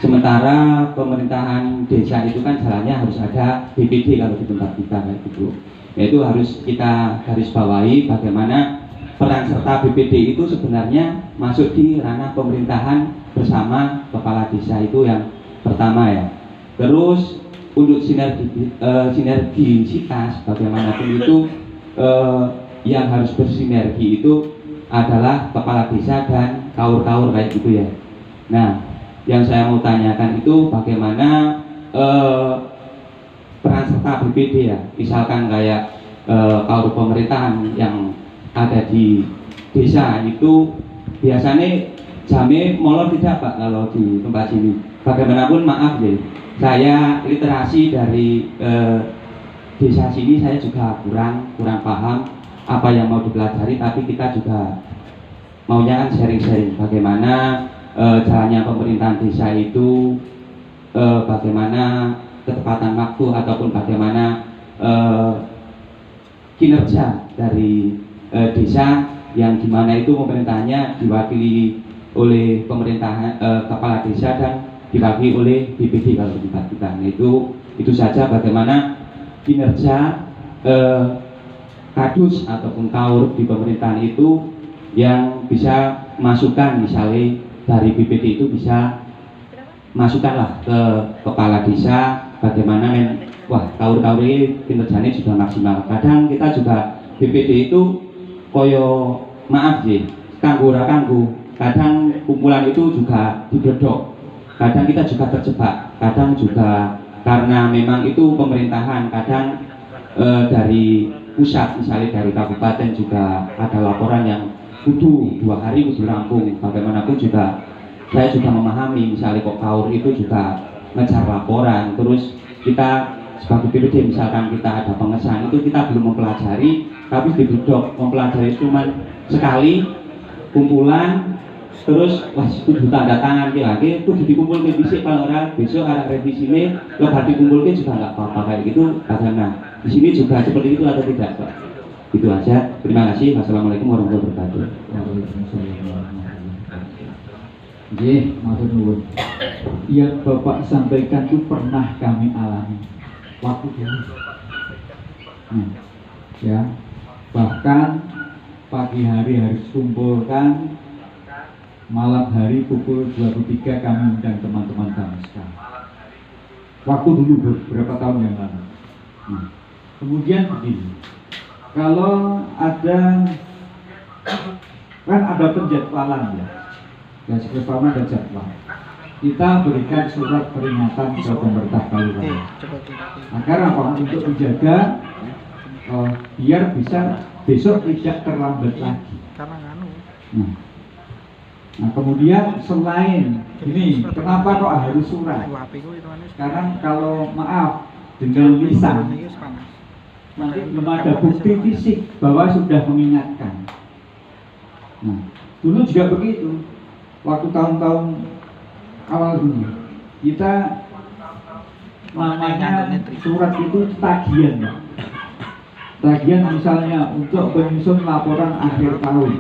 F: Sementara pemerintahan desa itu kan jalannya harus ada BPD kalau di tempat kita kayak gitu. Yaitu harus kita garis bawahi bagaimana peran serta BPD itu sebenarnya masuk di ranah pemerintahan bersama kepala desa itu yang pertama ya. Terus untuk sinergisitas bagaimanapun itu yang harus bersinergi itu adalah kepala desa dan kaur-kaur kayak gitu ya. Nah, yang saya mau tanyakan itu bagaimana peran serta BPD ya, misalkan kayak kaur pemerintahan yang ada di desa itu biasanya jamin molor tidak Pak kalau di tempat sini. Bagaimanapun maaf ya, saya literasi dari desa sini saya juga kurang paham apa yang mau dipelajari, tapi kita juga maunya kan sharing-sharing bagaimana jalannya pemerintahan desa itu, bagaimana ketepatan waktu ataupun bagaimana kinerja dari desa yang dimana itu pemerintahnya diwakili oleh pemerintahan kepala desa dan diwakili oleh BPD kalau di tempat kita. Nah, itu saja bagaimana kinerja kadus ataupun kaur di pemerintahan itu yang bisa masukan misalnya dari BPD itu bisa masukkanlah ke kepala desa bagaimana kaur-kaur ini kinerjanya sudah maksimal. Kadang kita juga BPD itu koyo maaf sih kanggo kadang kumpulan itu juga digedok, kadang kita juga terjebak, kadang juga karena memang itu pemerintahan, kadang dari pusat misalnya dari kabupaten juga ada laporan yang kudu 2 hari kudu rampung. Bagaimanapun juga saya juga memahami misalnya kok kaur itu juga ngejar laporan, terus kita sebagai BPD misalkan kita ada pengesahan itu kita belum mempelajari, tapi diduduk mempelajari cuma sekali kumpulan, terus kudu tanda tangan lagi kudu dikumpulkan bisik kalau orang besok arah revisi ini lebar dikumpulkan juga nggak apa-apa kayak gitu. Karena di sini juga seperti itu atau tidak Pak? Itu aja, terima kasih. Wassalamualaikum warahmatullahi wabarakatuh.
D: Nggih, matur nuwun. Yang Bapak sampaikan itu pernah kami alami waktu dulu. Ya, bahkan pagi hari harus kumpulkan, malam hari pukul 23 kami undang teman-teman kami sekarang. Waktu dulu beberapa tahun yang lalu. Kemudian begini, kalau ada kan ada penjadwalan ya, sekretaris dan jadwal. kita berikan surat peringatan ke pemerintah kelurahan agar apa? Untuk menjaga biar bisa besok tidak terlambat lagi. Nah, kemudian selain ini, kenapa kok harus surat? Sekarang kalau maaf dengan lisan nanti belum ada bukti fisik bahwa sudah mengingatkan. Nah, dulu juga begitu. Waktu tahun-tahun awal dulu kita namanya surat itu tagihan, tagihan misalnya untuk penyusun laporan akhir tahun.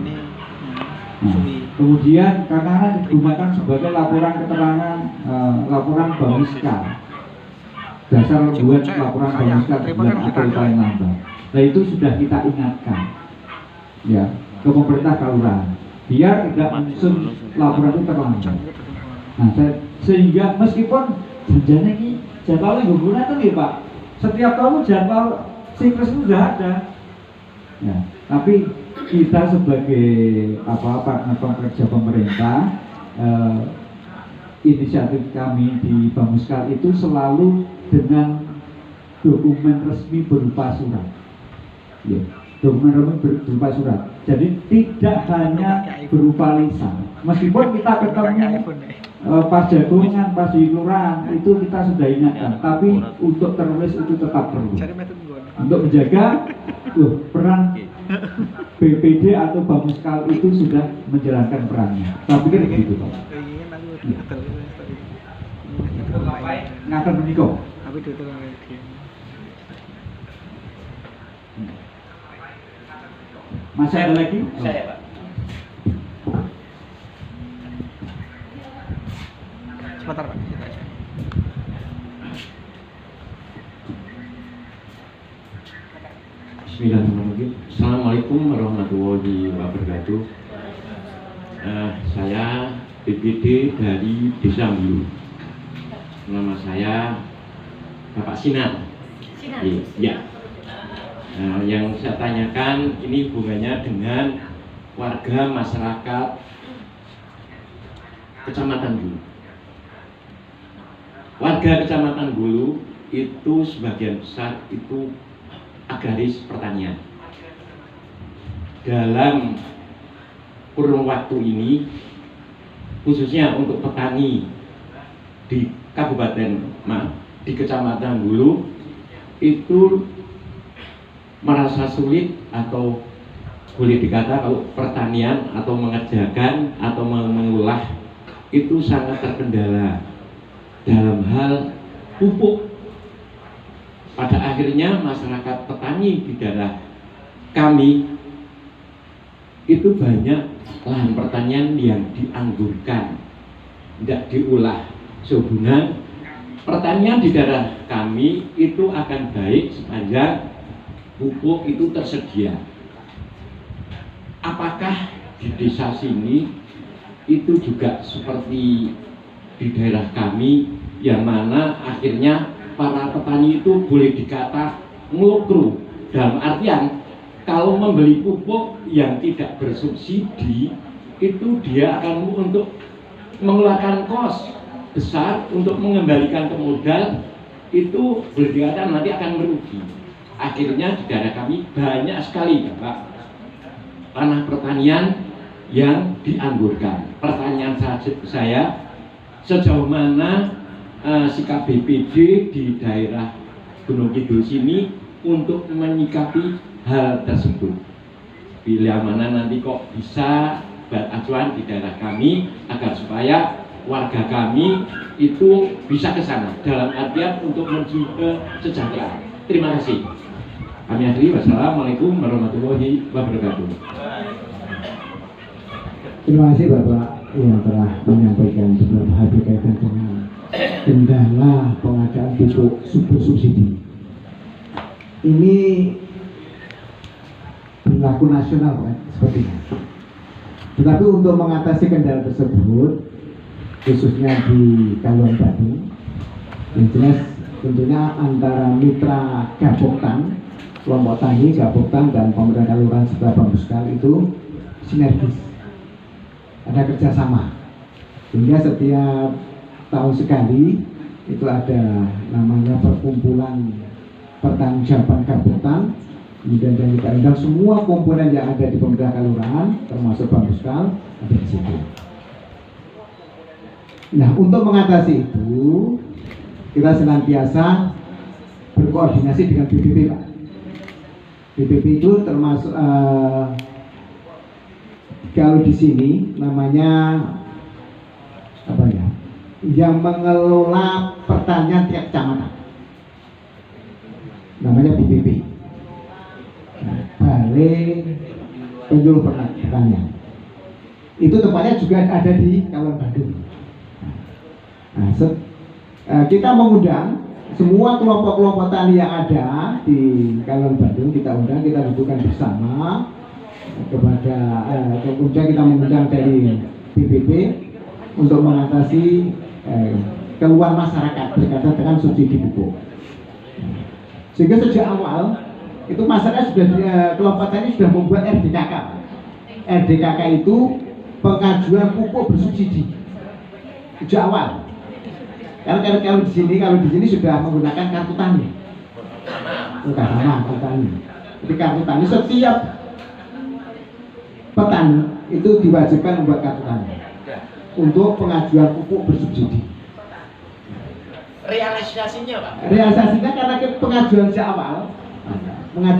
D: Nah, kemudian karena digunakan sebagai laporan keterangan laporan Bamiskal, dasar buat laporan Bamiskal bulan April paling lambat. Nah, itu sudah kita ingatkan ya ke pemerintah kelurahan biar tidak menyusun laporan itu terlambat. Nah, sehingga meskipun janjinya ini jadwalnya guna tuh ya Pak, setiap tahun jadwal siklus itu sudah ada ya, tapi kita sebagai partner pekerja pemerintah, inisiatif kami di Bamuskal itu selalu dengan dokumen resmi berupa surat ya, dokumen resmi berupa surat, jadi tidak hanya berupa lisan. Meskipun kita ketemu pas jagungan, pas di kelurahan itu kita sudah ingatkan, tapi untuk tertulis itu tetap perlu untuk menjaga peran BPD atau Bamuskal itu sudah menjalankan perannya. Saya pikir begitu Pak. Ngaten menika. Masih ada lagi?
F: Saya Pak.
E: Sebentar Pak.
G: Bismillahirrahmanirrahim. Assalamualaikum warahmatullahi wabarakatuh. Saya BPD dari Desa Mulu. Nama saya Bapak Sinar. Ya. Yang saya tanyakan ini hubungannya dengan warga masyarakat Kecamatan Gulu. Warga Kecamatan Gulu itu sebagian besar itu agraris pertanian. Dalam kurun waktu ini, khususnya untuk petani di di Kecamatan Gulu itu merasa sulit atau boleh dikata kalau pertanian atau mengerjakan atau mengolah itu sangat terkendala dalam hal pupuk. Pada akhirnya masyarakat petani di daerah kami itu banyak lahan pertanian yang dianggurkan, tidak diolah. Sehubungan pertanian di daerah kami itu akan baik sepanjang pupuk itu tersedia. Apakah di desa sini itu juga seperti di daerah kami yang mana akhirnya para petani itu boleh dikata ngelukru, dalam artian kalau membeli pupuk yang tidak bersubsidi itu dia akan untuk mengeluarkan kos besar untuk mengembalikan ke modal, itu boleh dikata nanti akan merugi. Akhirnya di daerah kami banyak sekali Bapak tanah pertanian yang dianggurkan. Pertanyaan saya sejauh mana sikap BPD di daerah Gunung Kidul sini untuk menyikapi hal tersebut. Bila mana nanti kok bisa beracuan di daerah kami agar supaya warga kami itu bisa ke sana dalam artian untuk menuju ke kesejahteraan. Terima kasih. Kami akhiri. Wassalamualaikum warahmatullahi wabarakatuh.
B: Terima kasih Bapak yang telah menyampaikan beberapa hal berkaitan dengan kendala pengadaan pupuk subsidi. Ini berlaku nasional kan, sepertinya. Tetapi untuk mengatasi kendala tersebut, khususnya di Kaluan Badung, yang jelas tentunya antara mitra Gaboktan, kelompok tani Gaboktan dan pemerintah kelurahan serta Bamuskal itu sinergis, ada kerjasama, sehingga setiap tahun sekali itu ada namanya perkumpulan pertanggungjawaban Gaboktan. Kemudian yang kita undang semua komponen yang ada di pemerintah kelurahan, termasuk Bamuskal, ada di situ. Nah, untuk mengatasi itu, kita senantiasa berkoordinasi dengan BPP, Pak. BPP itu termasuk kalau di sini namanya apa ya? Yang mengelola pertanian tiap kecamatan. Namanya BPP. Balai Penyuluh Pertanian. Itu tempatnya juga ada di Kabupaten Bandung. Nah, kita mengundang semua kelompok-kelompok tani yang ada di Kabupaten Bandung, kita undang, kita dudukkan bersama kepada kemudian kita mengundang dari BPP untuk mengatasi keluhan masyarakat berkaitan dengan subsidi pupuk. Sehingga sejak awal itu masyarakat sudah kelompok tani sudah membuat RDKK. RDKK itu pengajuan pupuk bersubsidi sejak awal. Kalau di sini sudah menggunakan kartu tani. Bukan sama kartu tani. Jadi kartu tani setiap petani itu diwajibkan membuat kartu tani untuk pengajuan pupuk bersubsidi.
G: Realisasinya, Pak?
B: Realisasinya karena pengajuan sejak awal. Nah,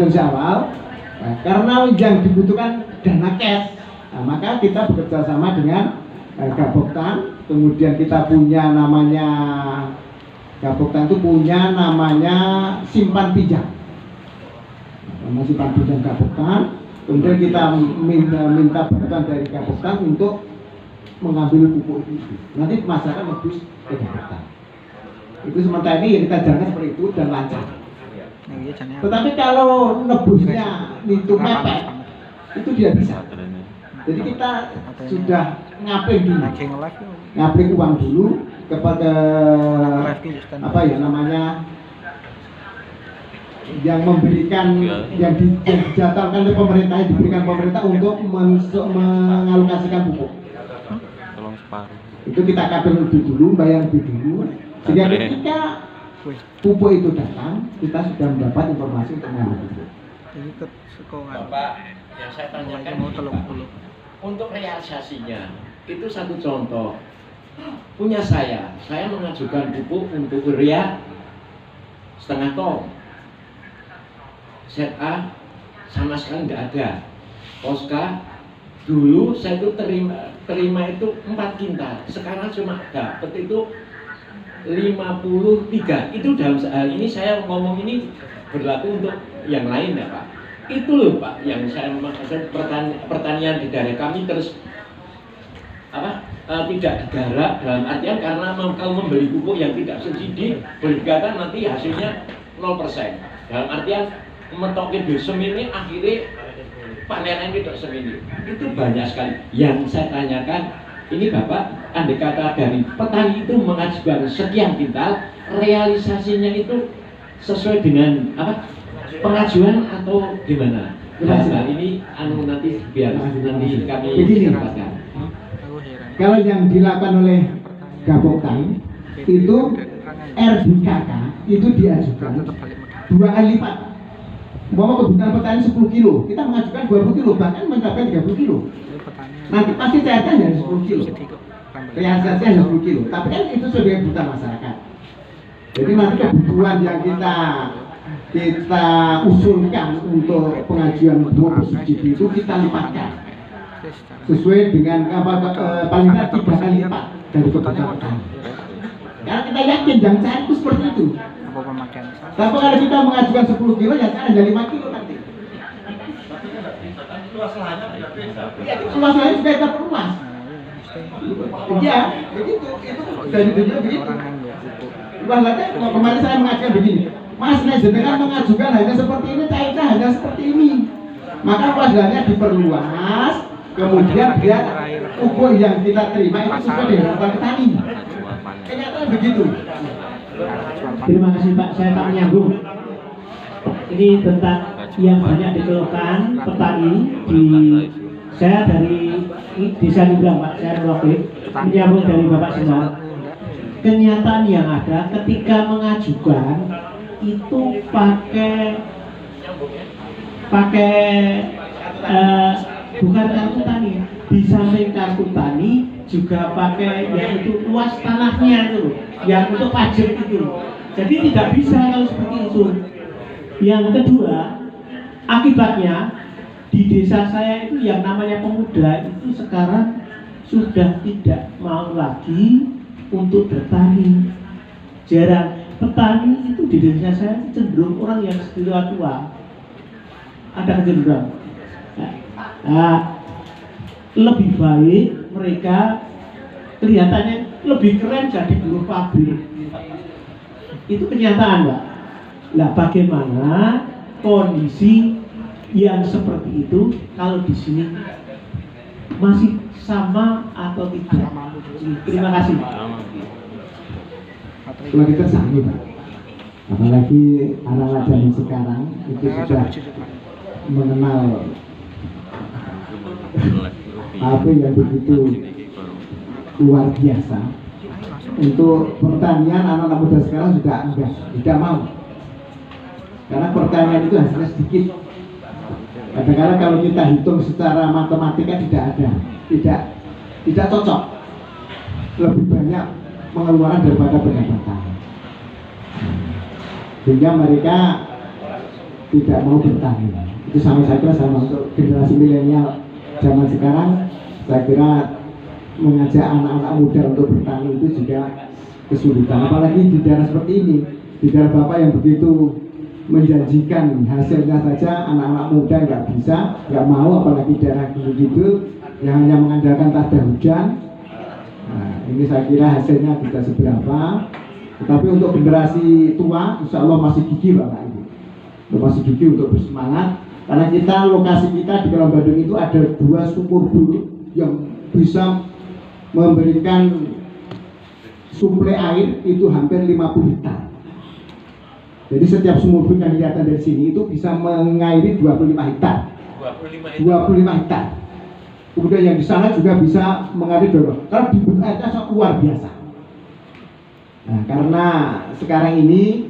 B: karena yang dibutuhkan dana cash, nah, maka kita bekerja sama dengan Gaboktan. Kemudian kita punya namanya Gaboktan itu punya namanya simpan pinjam, simpan pinjam Gaboktan. Kemudian kita minta bantuan dari Gaboktan untuk mengambil pupuk itu. Nanti masyarakat lebih ke Gaboktan. Itu sementara ini yang kita jalankan seperti itu dan lancar. Tetapi kalau nebusnya itu mepet, itu tidak bisa. Jadi kita sudah ngapling dulu, ngapling uang dulu kepada apa ya namanya yang memberikan yang dijadwalkan oleh pemerintah, yang diberikan pemerintah untuk mengalokasikan pupuk. Itu kita kapling lebih dulu, bayar lebih dulu, sehingga ketika pupuk itu datang, kita sudah mendapat informasi untuk mengambil pupuk.
G: Bapak, yang saya tanyakan untuk realisasinya, itu satu contoh. Punya saya mengajukan pupuk untuk urea setengah ton. ZA sama sekali nggak ada. Poska dulu saya itu terima itu 4 kintal, sekarang cuma dapat itu 53. Itu dalam hal ini saya ngomong ini berlaku untuk yang lain ya Pak. Itu loh Pak yang saya maksud pertanian di daerah kami terus tidak digarap, dalam artian karena kalau membeli pupuk yang tidak subsidi berkata nanti hasilnya 0%. Dalam artian mentokin dosem ini akhirnya panenan tidak semini. Itu banyak sekali. Yang saya tanyakan ini Bapak, andai kata dari petani itu mengajukan sekian kintal, realisasinya itu sesuai dengan pengajuan atau gimana? Nah, ini nanti biar nanti kami dapatkan.
B: Kalau yang dilakukan oleh Gaboktan itu RDKK itu diajukan 2 kali lipat. Umpama kebutuhan petani 10 kilo, kita mengajukan 20 kilo, bahkan mencapai 30 kilo. Nanti pasti cairkan dari 10 kilo. Realisasi hanya 10 kilo. Tapi kan itu sebagai kebutuhan masyarakat. Jadi nanti kebutuhan yang kita usulkan untuk pengajuan pupuk subsidi itu kita lipatkan sesuai dengan paling tidak 3 kali lipat dari kebutuhan petani. Karena kita yakin yang cair itu seperti itu. Tapi kalau kita mengajukan 10 kilo ya kan hanya 5 kilo nanti. Luas lahannya juga kita perluas. Iya, begitu. Itu dari dunia begitu. Luas lahannya kemarin saya mengajukan begini. Mas, jenengan mengajukan hanya seperti ini, cairnya hanya seperti ini. Maka luas lahannya diperluas. Kemudian biar pupuk yang kita terima itu sesuai dengan harapan petani. Kenyataan begitu.
H: Terima kasih Pak, saya tak menyambung. Ini tentang yang banyak dikeluhkan petani di saya dari desa Librang Pak, saya wakil menyambung dari Bapak Semar. kenyataan yang ada ketika mengajukan itu pakai bukan kartu tani, di samping kartu tani juga pakai yaitu luas tanahnya itu, yang untuk pajak itu. Jadi tidak bisa kalau seperti itu. Yang kedua, akibatnya di desa saya itu yang namanya pemuda itu sekarang sudah tidak mau lagi untuk bertani. Jarang. Petani itu di desa saya cenderung orang yang tua. Ada kecenderungan. Lebih baik mereka kelihatannya lebih keren jadi buruh pabrik. Itu kenyataan, Pak. Nah, bagaimana kondisi yang seperti itu kalau di sini masih sama atau tidak? Terima kasih.
B: Kalau kita sami, Pak, apalagi anak-anak zaman sekarang itu sudah mengenal apa yang begitu luar biasa. Untuk pertanian anak-anak muda sekarang sudah tidak mau, karena pertanian itu hasilnya sedikit. Kadang-kadang kalau kita hitung secara matematika tidak cocok, lebih banyak pengeluaran daripada pendapatan, sehingga mereka tidak mau bertani. Itu sama saja sama untuk generasi milenial zaman sekarang. Saya kira mengajak anak-anak muda untuk bertani itu juga kesulitan, apalagi di daerah seperti ini, di daerah Bapak yang begitu menjanjikan hasilnya saja anak-anak muda nggak mau, apalagi daerah gitu yang hanya mengandalkan tada hujan. Nah, ini saya kira hasilnya tidak seberapa, tetapi untuk generasi tua insya Allah masih gigih Bapak Ibu, masih gigih untuk bersemangat, karena lokasi kita di Kota Bandung itu ada 2 sumur bulu yang bisa memberikan suplai air itu hampir 50 hektar. Jadi setiap sumur bulu yang kelihatan dari sini itu bisa mengairi 25 hektar. 25 hektar. Kemudian yang di sana juga bisa mengairi 20. Kalau dibuka airnya sangat luar biasa. Nah, karena sekarang ini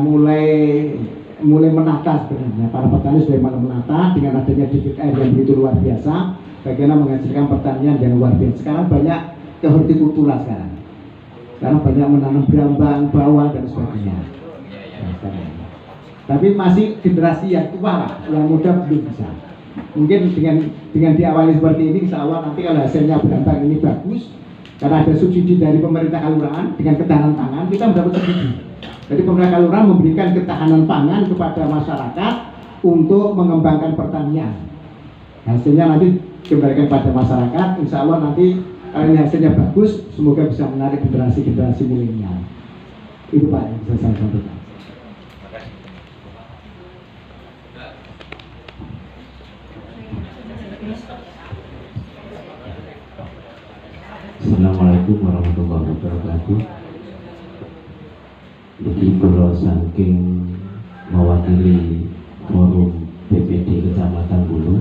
B: mulai menata sebenarnya, para petani sudah mulai menata dengan adanya debit air yang begitu luar biasa. Bagaimana menghasilkan pertanian yang luar biasa. Sekarang banyak ke hortikultura sekarang banyak menanam brambang, bawang dan sebagainya. Tapi masih generasi yang tua, yang muda belum bisa. Mungkin dengan diawali seperti ini, insya Allah nanti kalau hasilnya brambang ini bagus, karena ada subsidi dari pemerintah kelurahan dengan ketahanan pangan, kita mendapat subsidi. Jadi pemerintah kelurahan memberikan ketahanan pangan kepada masyarakat untuk mengembangkan pertanian. Hasilnya nanti diberikan pada masyarakat, insya Allah nanti kalau ini hasilnya bagus, semoga bisa menarik generasi milenial. Itu Pak yang bisa saya sampaikan.
I: Assalamualaikum warahmatullahi wabarakatuh. Jadi kula saking mewakili forum BPD Kecamatan Bulu,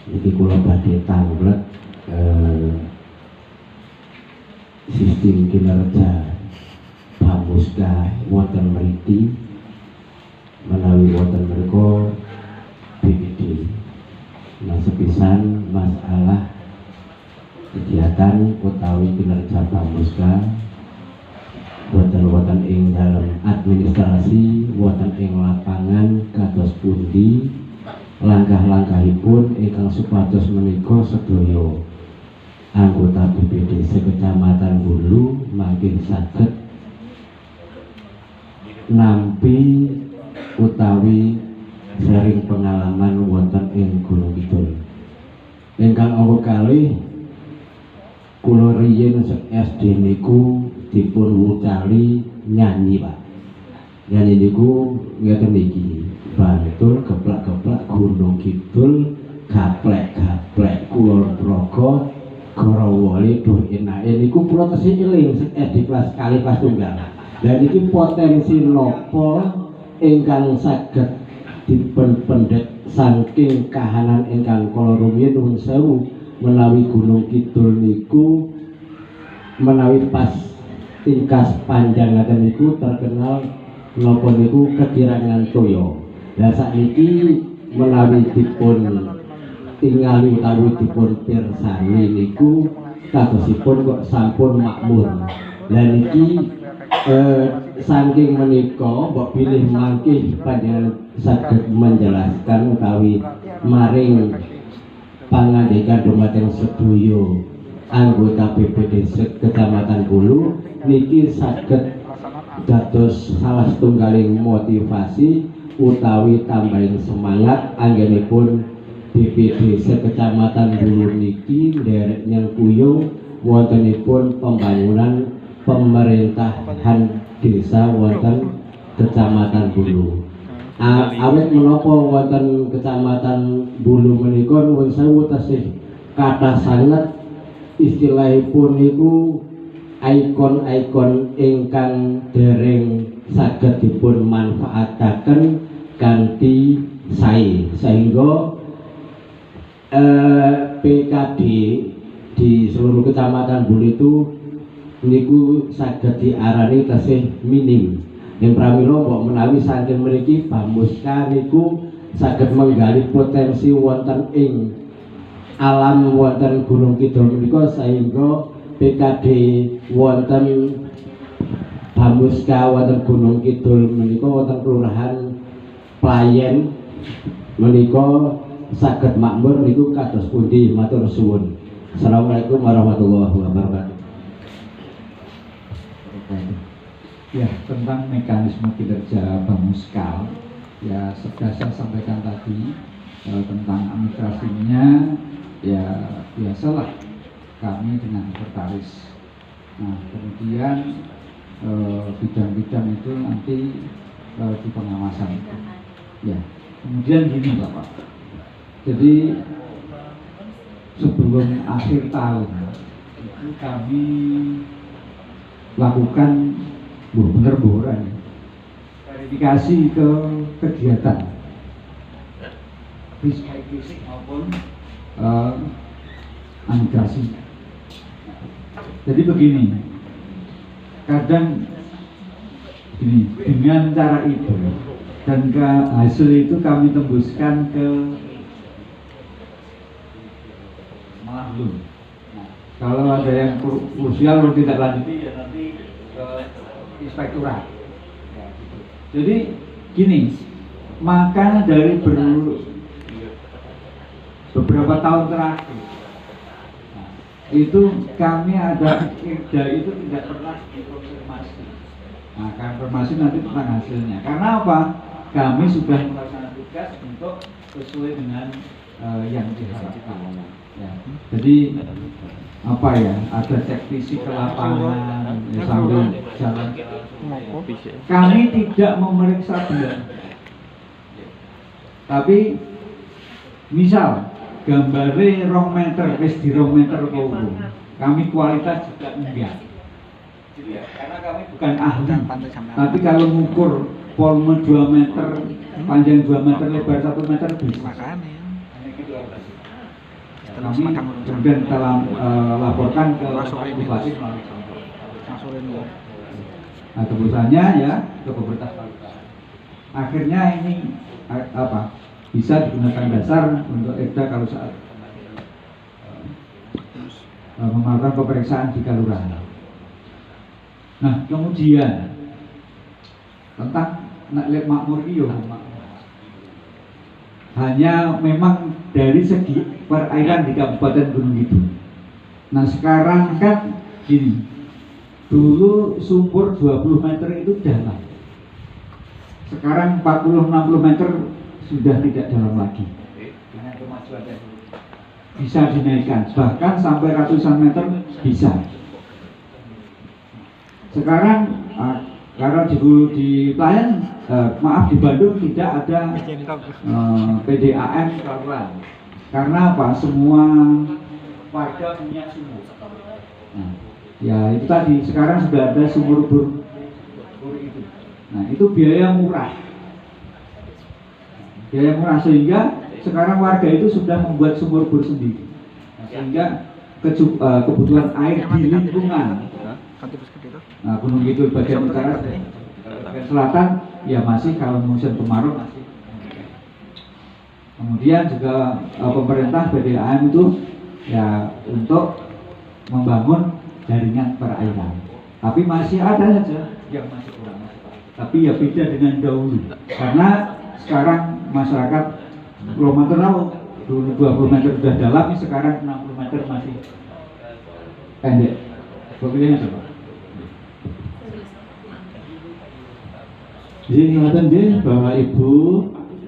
I: jadi kula badhe tanglet sistem kinerja Bamuska wonten mriki menawi wonten mriku BPD. Nah, sepisan masalah kegiatan utawi kinerja Bamuska wonten ing dalam administrasi, wonten ing lapangan kados pundi langkah-langkahipun ingkang supados menika sedaya anggota BPD Kecamatan Bulu makin saged nampi utawi sharing pengalaman wonten ing Gunung Kidul. Ingkang awuh kalih kula riyin SD niku dipun wucali nyanyi, Pak. Nyanyi niku ngeten iki. Bantul geplak-geplak Gunung Kidul, gaplek-gaplek Kulon Progo, Gorowoli duh enake niku kula tesih eling di kelas kali kelas tunggal. Dan iki potensi nopo ingkang saged dipun pendet saking kahanan ingkang kala rumiyin nuwun sewu menawi Gunung Kidul niku menawi pas tingkas panjang ngaten niku terkenal napa niku kekirangan toya. Lah sakniki menawi dipun tingali utawi dipun pirsani niku kadosipun kok sampun makmur. Lah niki saking menika mbok pilih mangke panjenengan saged menjelaskan utawi maring pangandikan dumateng sedaya anggota BPD Kecamatan Bulu niki saged dados salah setunggaling motivasi utawi tambahin semangat anggenipun BPD Kecamatan Bulu niki nderek nyengkuyung wontenipun pembangunan pemerintahan desa wonten Kecamatan Bulu. Awit menapa wonten Kecamatan Bulu menika nuwun sewu tasih kathah sanget istilahipun niku ikon-ikon ingkang dereng saged dipun manfaataken kanthi sae sehingga PKD di seluruh Kecamatan Bulu itu niku saged diarani tasih minim. Yang pramila mbok menawi saking mriki Bamuska niku saged menggali potensi wonten ing alam wonten Gunung Kidul menika sehingga PKD wonten Bamuska wonten Gunung Kidul menika wonten kelurahan Playen menika saged makmur niku kados pundi matur suwun. Assalamualaikum warahmatullahi wabarakatuh.
D: Ya, tentang mekanisme kinerja Bamuskal ya sudah saya sampaikan tadi tentang administrasinya ya biasalah kami dengan sekretaris. Nah kemudian bidang-bidang itu nanti di pengawasan itu. Ya kemudian gini Bapak, jadi sebelum akhir tahun itu kami lakukan bener-bener verifikasi ke kegiatan fisik maupun administrasi. Jadi begini, kadang gini, dengan cara itu dan ke hasil itu kami tembuskan ke Mahlum. Nah, kalau ada yang krusial atau tidak lanjuti ya nanti ke inspektorat. Ya, gitu. Jadi gini, maka dari beberapa tahun terakhir itu kami ada kerja itu tidak pernah dikonfirmasi. Nah, konfirmasi nanti tentang hasilnya. Karena apa? Kami sudah melaksanakan tugas untuk sesuai dengan yang diharapkan. Ya. Jadi apa ya? Ada cek fisik ke lapangan ya, sambil jalan. Kami tidak memeriksa benda. Tapi misal gambare 2 meter, wis di 2 meter kok. Kami kualitas juga enggak. Karena kami bukan ahli. Tapi kalau mengukur volume 2 meter, panjang 2 meter, lebar 1 meter bisa. Kami kemudian kita laporkan ke bupati melalui kantor. Nah keputusannya ya ke pemerintah kabupaten. Akhirnya ini apa? Bisa digunakan dasar untuk EDA kalau saat melakukan pemeriksaan di kelurahan. Nah kemudian tentang nak makmur iyo hanya memang dari segi perairan di Kabupaten Gunung Kidul. Nah sekarang kan gini, dulu sumur 20 meter itu dalam, sekarang 40-60 meter sudah tidak dalam lagi. Dengan kemajuan teknologi bisa dinaikkan, bahkan sampai ratusan meter bisa. Sekarang karena di Playen, maaf di Bandung tidak ada PDAM kelurahan. Karena apa? Semua warga punya sumur. Nah, ya itu tadi. Sekarang sudah ada sumur bor itu. Nah itu biaya murah. Biaya murah sehingga sekarang warga itu sudah membuat sumur bor sendiri. Nah, sehingga kebutuhan air di lingkungan Gunung Kidul bagian utara, bagian selatan ya masih, kalau musim kemarau masih. Kemudian juga pemerintah PDAM itu ya untuk membangun jaringan perairan, tapi masih ada saja yang masih kurang. Tapi ya beda dengan dahulu, karena sekarang masyarakat kilometer laut dulu 20 meter sudah dalam, sekarang 60 meter masih pendek. Bagaimana coba?
C: Jadi ingatan deh Bapak Ibu,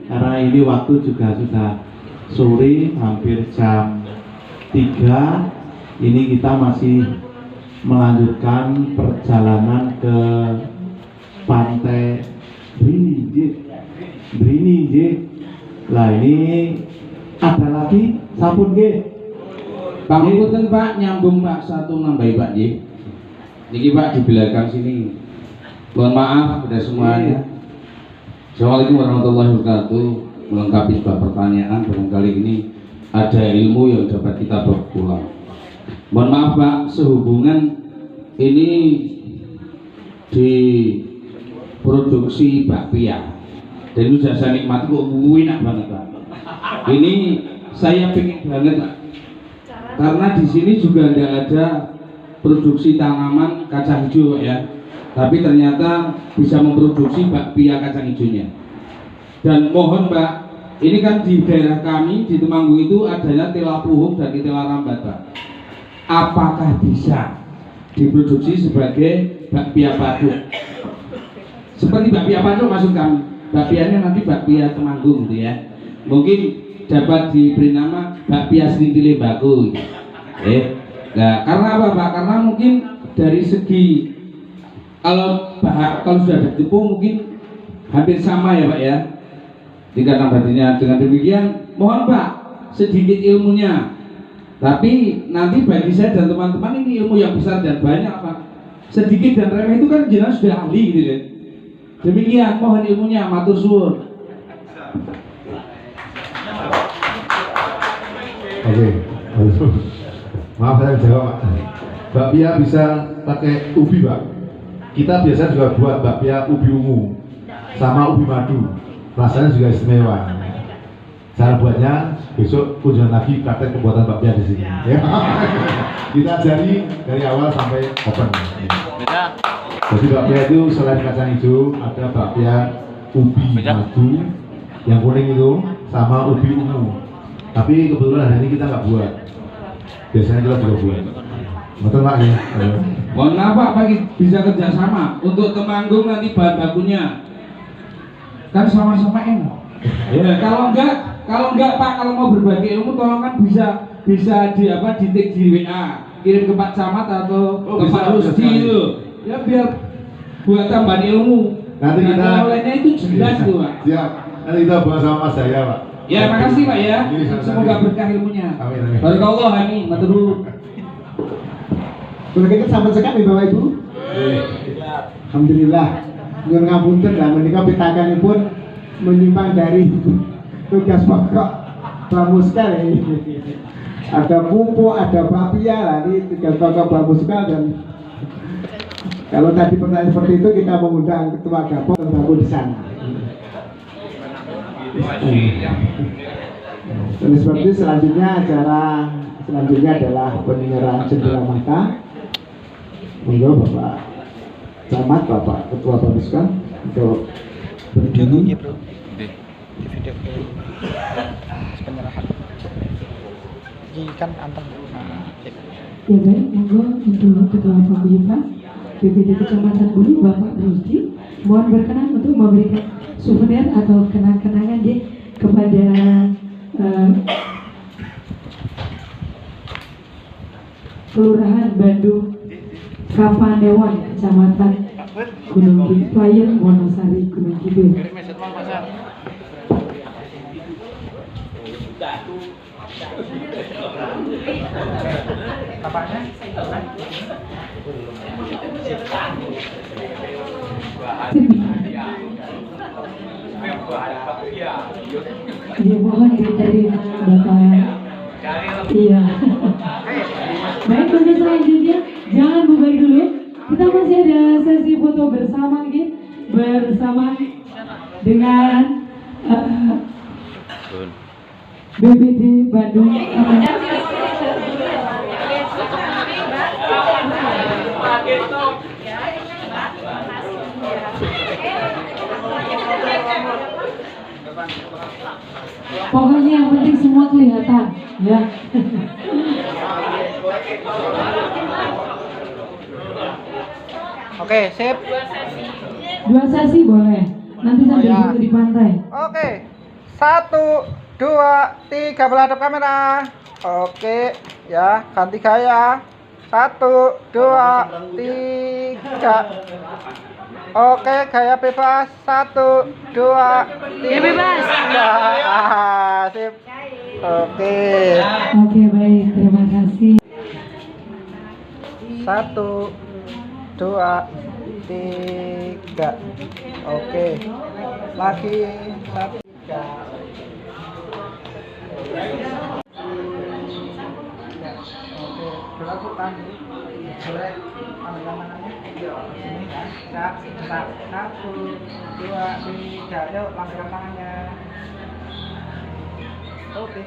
C: karena ini waktu juga sudah sore, hampir jam 3. Ini kita masih melanjutkan perjalanan ke pantai Brini. Lah ini ada lagi sampun G.
F: Pangapunten Pak, nyambung Pak, satu nambahi Pak J. Niki Pak di belakang sini. Mohon maaf kepada semuanya. Assalamualaikum warahmatullahi wabarakatuh. Melengkapi sebuah pertanyaan, barangkali ini ada ilmu yang dapat kita bawa pulang. Mohon maaf Pak, sehubungan ini di produksi bakpia dan itu saya nikmati kok enak banget Pak. Ini saya pengen banget Pak, karena di sini juga tidak ada produksi tanaman kacang hijau ya, tapi ternyata bisa memproduksi bakpia kacang hijaunya. Dan mohon Pak, ini kan di daerah kami di Temanggung itu adanya tela puhung dan tela rambat Pak. Apakah bisa diproduksi sebagai bakpia paduk? Seperti bakpia paduk maksud kami, bakpianya nanti bakpia Temanggung gitu ya. Mungkin dapat diberi nama bakpia Selintile Baku. Nah, karena apa Pak? Karena mungkin dari segi kalau sudah ditipu mungkin hampir sama ya Pak ya, tingkat nambahnya. Dengan demikian mohon Pak sedikit ilmunya, tapi nanti bagi saya dan teman-teman ini ilmu yang besar dan banyak Pak. Sedikit dan remeh itu kan jelas sudah ahli gitu kan. Demikian mohon ilmunya, matur suwun.
C: Oke, maaf saya jawab Pak. Bakpia bisa pakai ubi Pak. Kita biasa juga buat bakpia ubi ungu sama ubi madu, rasanya juga istimewa. Cara buatnya besok kunjungan lagi praktek pembuatan bakpia di sini. Ya. Kita ajari dari awal sampai open. Jadi bakpia itu selain kacang hijau ada bakpia ubi madu yang kuning itu sama ubi ungu. Tapi kebetulan hari ini kita nggak buat. Biasanya kita juga buat. Betul Pak ya.
F: Mohon maaf Pak, bisa kerjasama untuk Temanggung nanti bahan bakunya kan sama-sama enak. Ya, kalau enggak Pak, kalau mau berbagi ilmu tolong kan bisa di di WA, kirim ke Pak Camat atau ke Pak Rusdi itu. Ya biar buat tambahan ilmu.
C: Nanti kita
F: lainnya itu jelas tuh Pak.
C: Siap. Nanti kita bahas sama Mas Jaya Pak.
F: Ya, makasih Pak ya. Semoga berkah ilmunya.
C: Amin.
F: Barakallah, amin. Matur nuwun.
H: Kalau kita sampai sekali Bapak Ibu. Alhamdulillah. Nyuwun ngapunten lah menika pitakanipun menyimpang dari tugas pokok Bamuskal ini. Ada pupuk, ada bakpia lah, ini tugas pokok Bamuskal. Dan kalau tadi pertanyaan seperti itu kita mengundang Ketua Gapok Tembakau di sana. Dan seperti selanjutnya acara selanjutnya adalah penyerahan jendela mata. Monggo Bapak Camat, Bapak Ketua Bamuskal untuk berdiri.
E: Penyerahan. Kan anteng.
A: Ya baik, monggo untuk Ketua Paguyuban BPD Kecamatan Bulu Bapak Rusdi mohon berkenan untuk memberikan souvenir atau kenang-kenangan kepada Kelurahan Bandung Kapanewon, Kecamatan Gunung Kidul, Wonosari, Gunung Kidul. Ya, mohon diterima Bapak Iya. Baik, untuk selanjutnya jangan bubar dulu. Kita masih ada sesi foto bersama gitu, bersama dengan BPD Bandung. Pokoknya yang penting semua kelihatan, ya.
E: Oke, sip.
A: 2 sesi boleh. Nanti sambil foto di pantai.
E: Oke. 1, 2, 3 menghadap kamera. Oke, ya, ganti gaya. 1, 2, 3. Oke, gaya bebas. 1, 2, 3.
A: Ya, bebas.
E: Sip. Oke.
A: Oke, baik, terima kasih.
E: 1, 2, 3. Oke. Lagi 1, 3. Oke, berlakukan. Boleh ambil mananya? Sini kan. Siap, sebentar. 1, 2, 3. Yuk, langkah tangannya. Oke.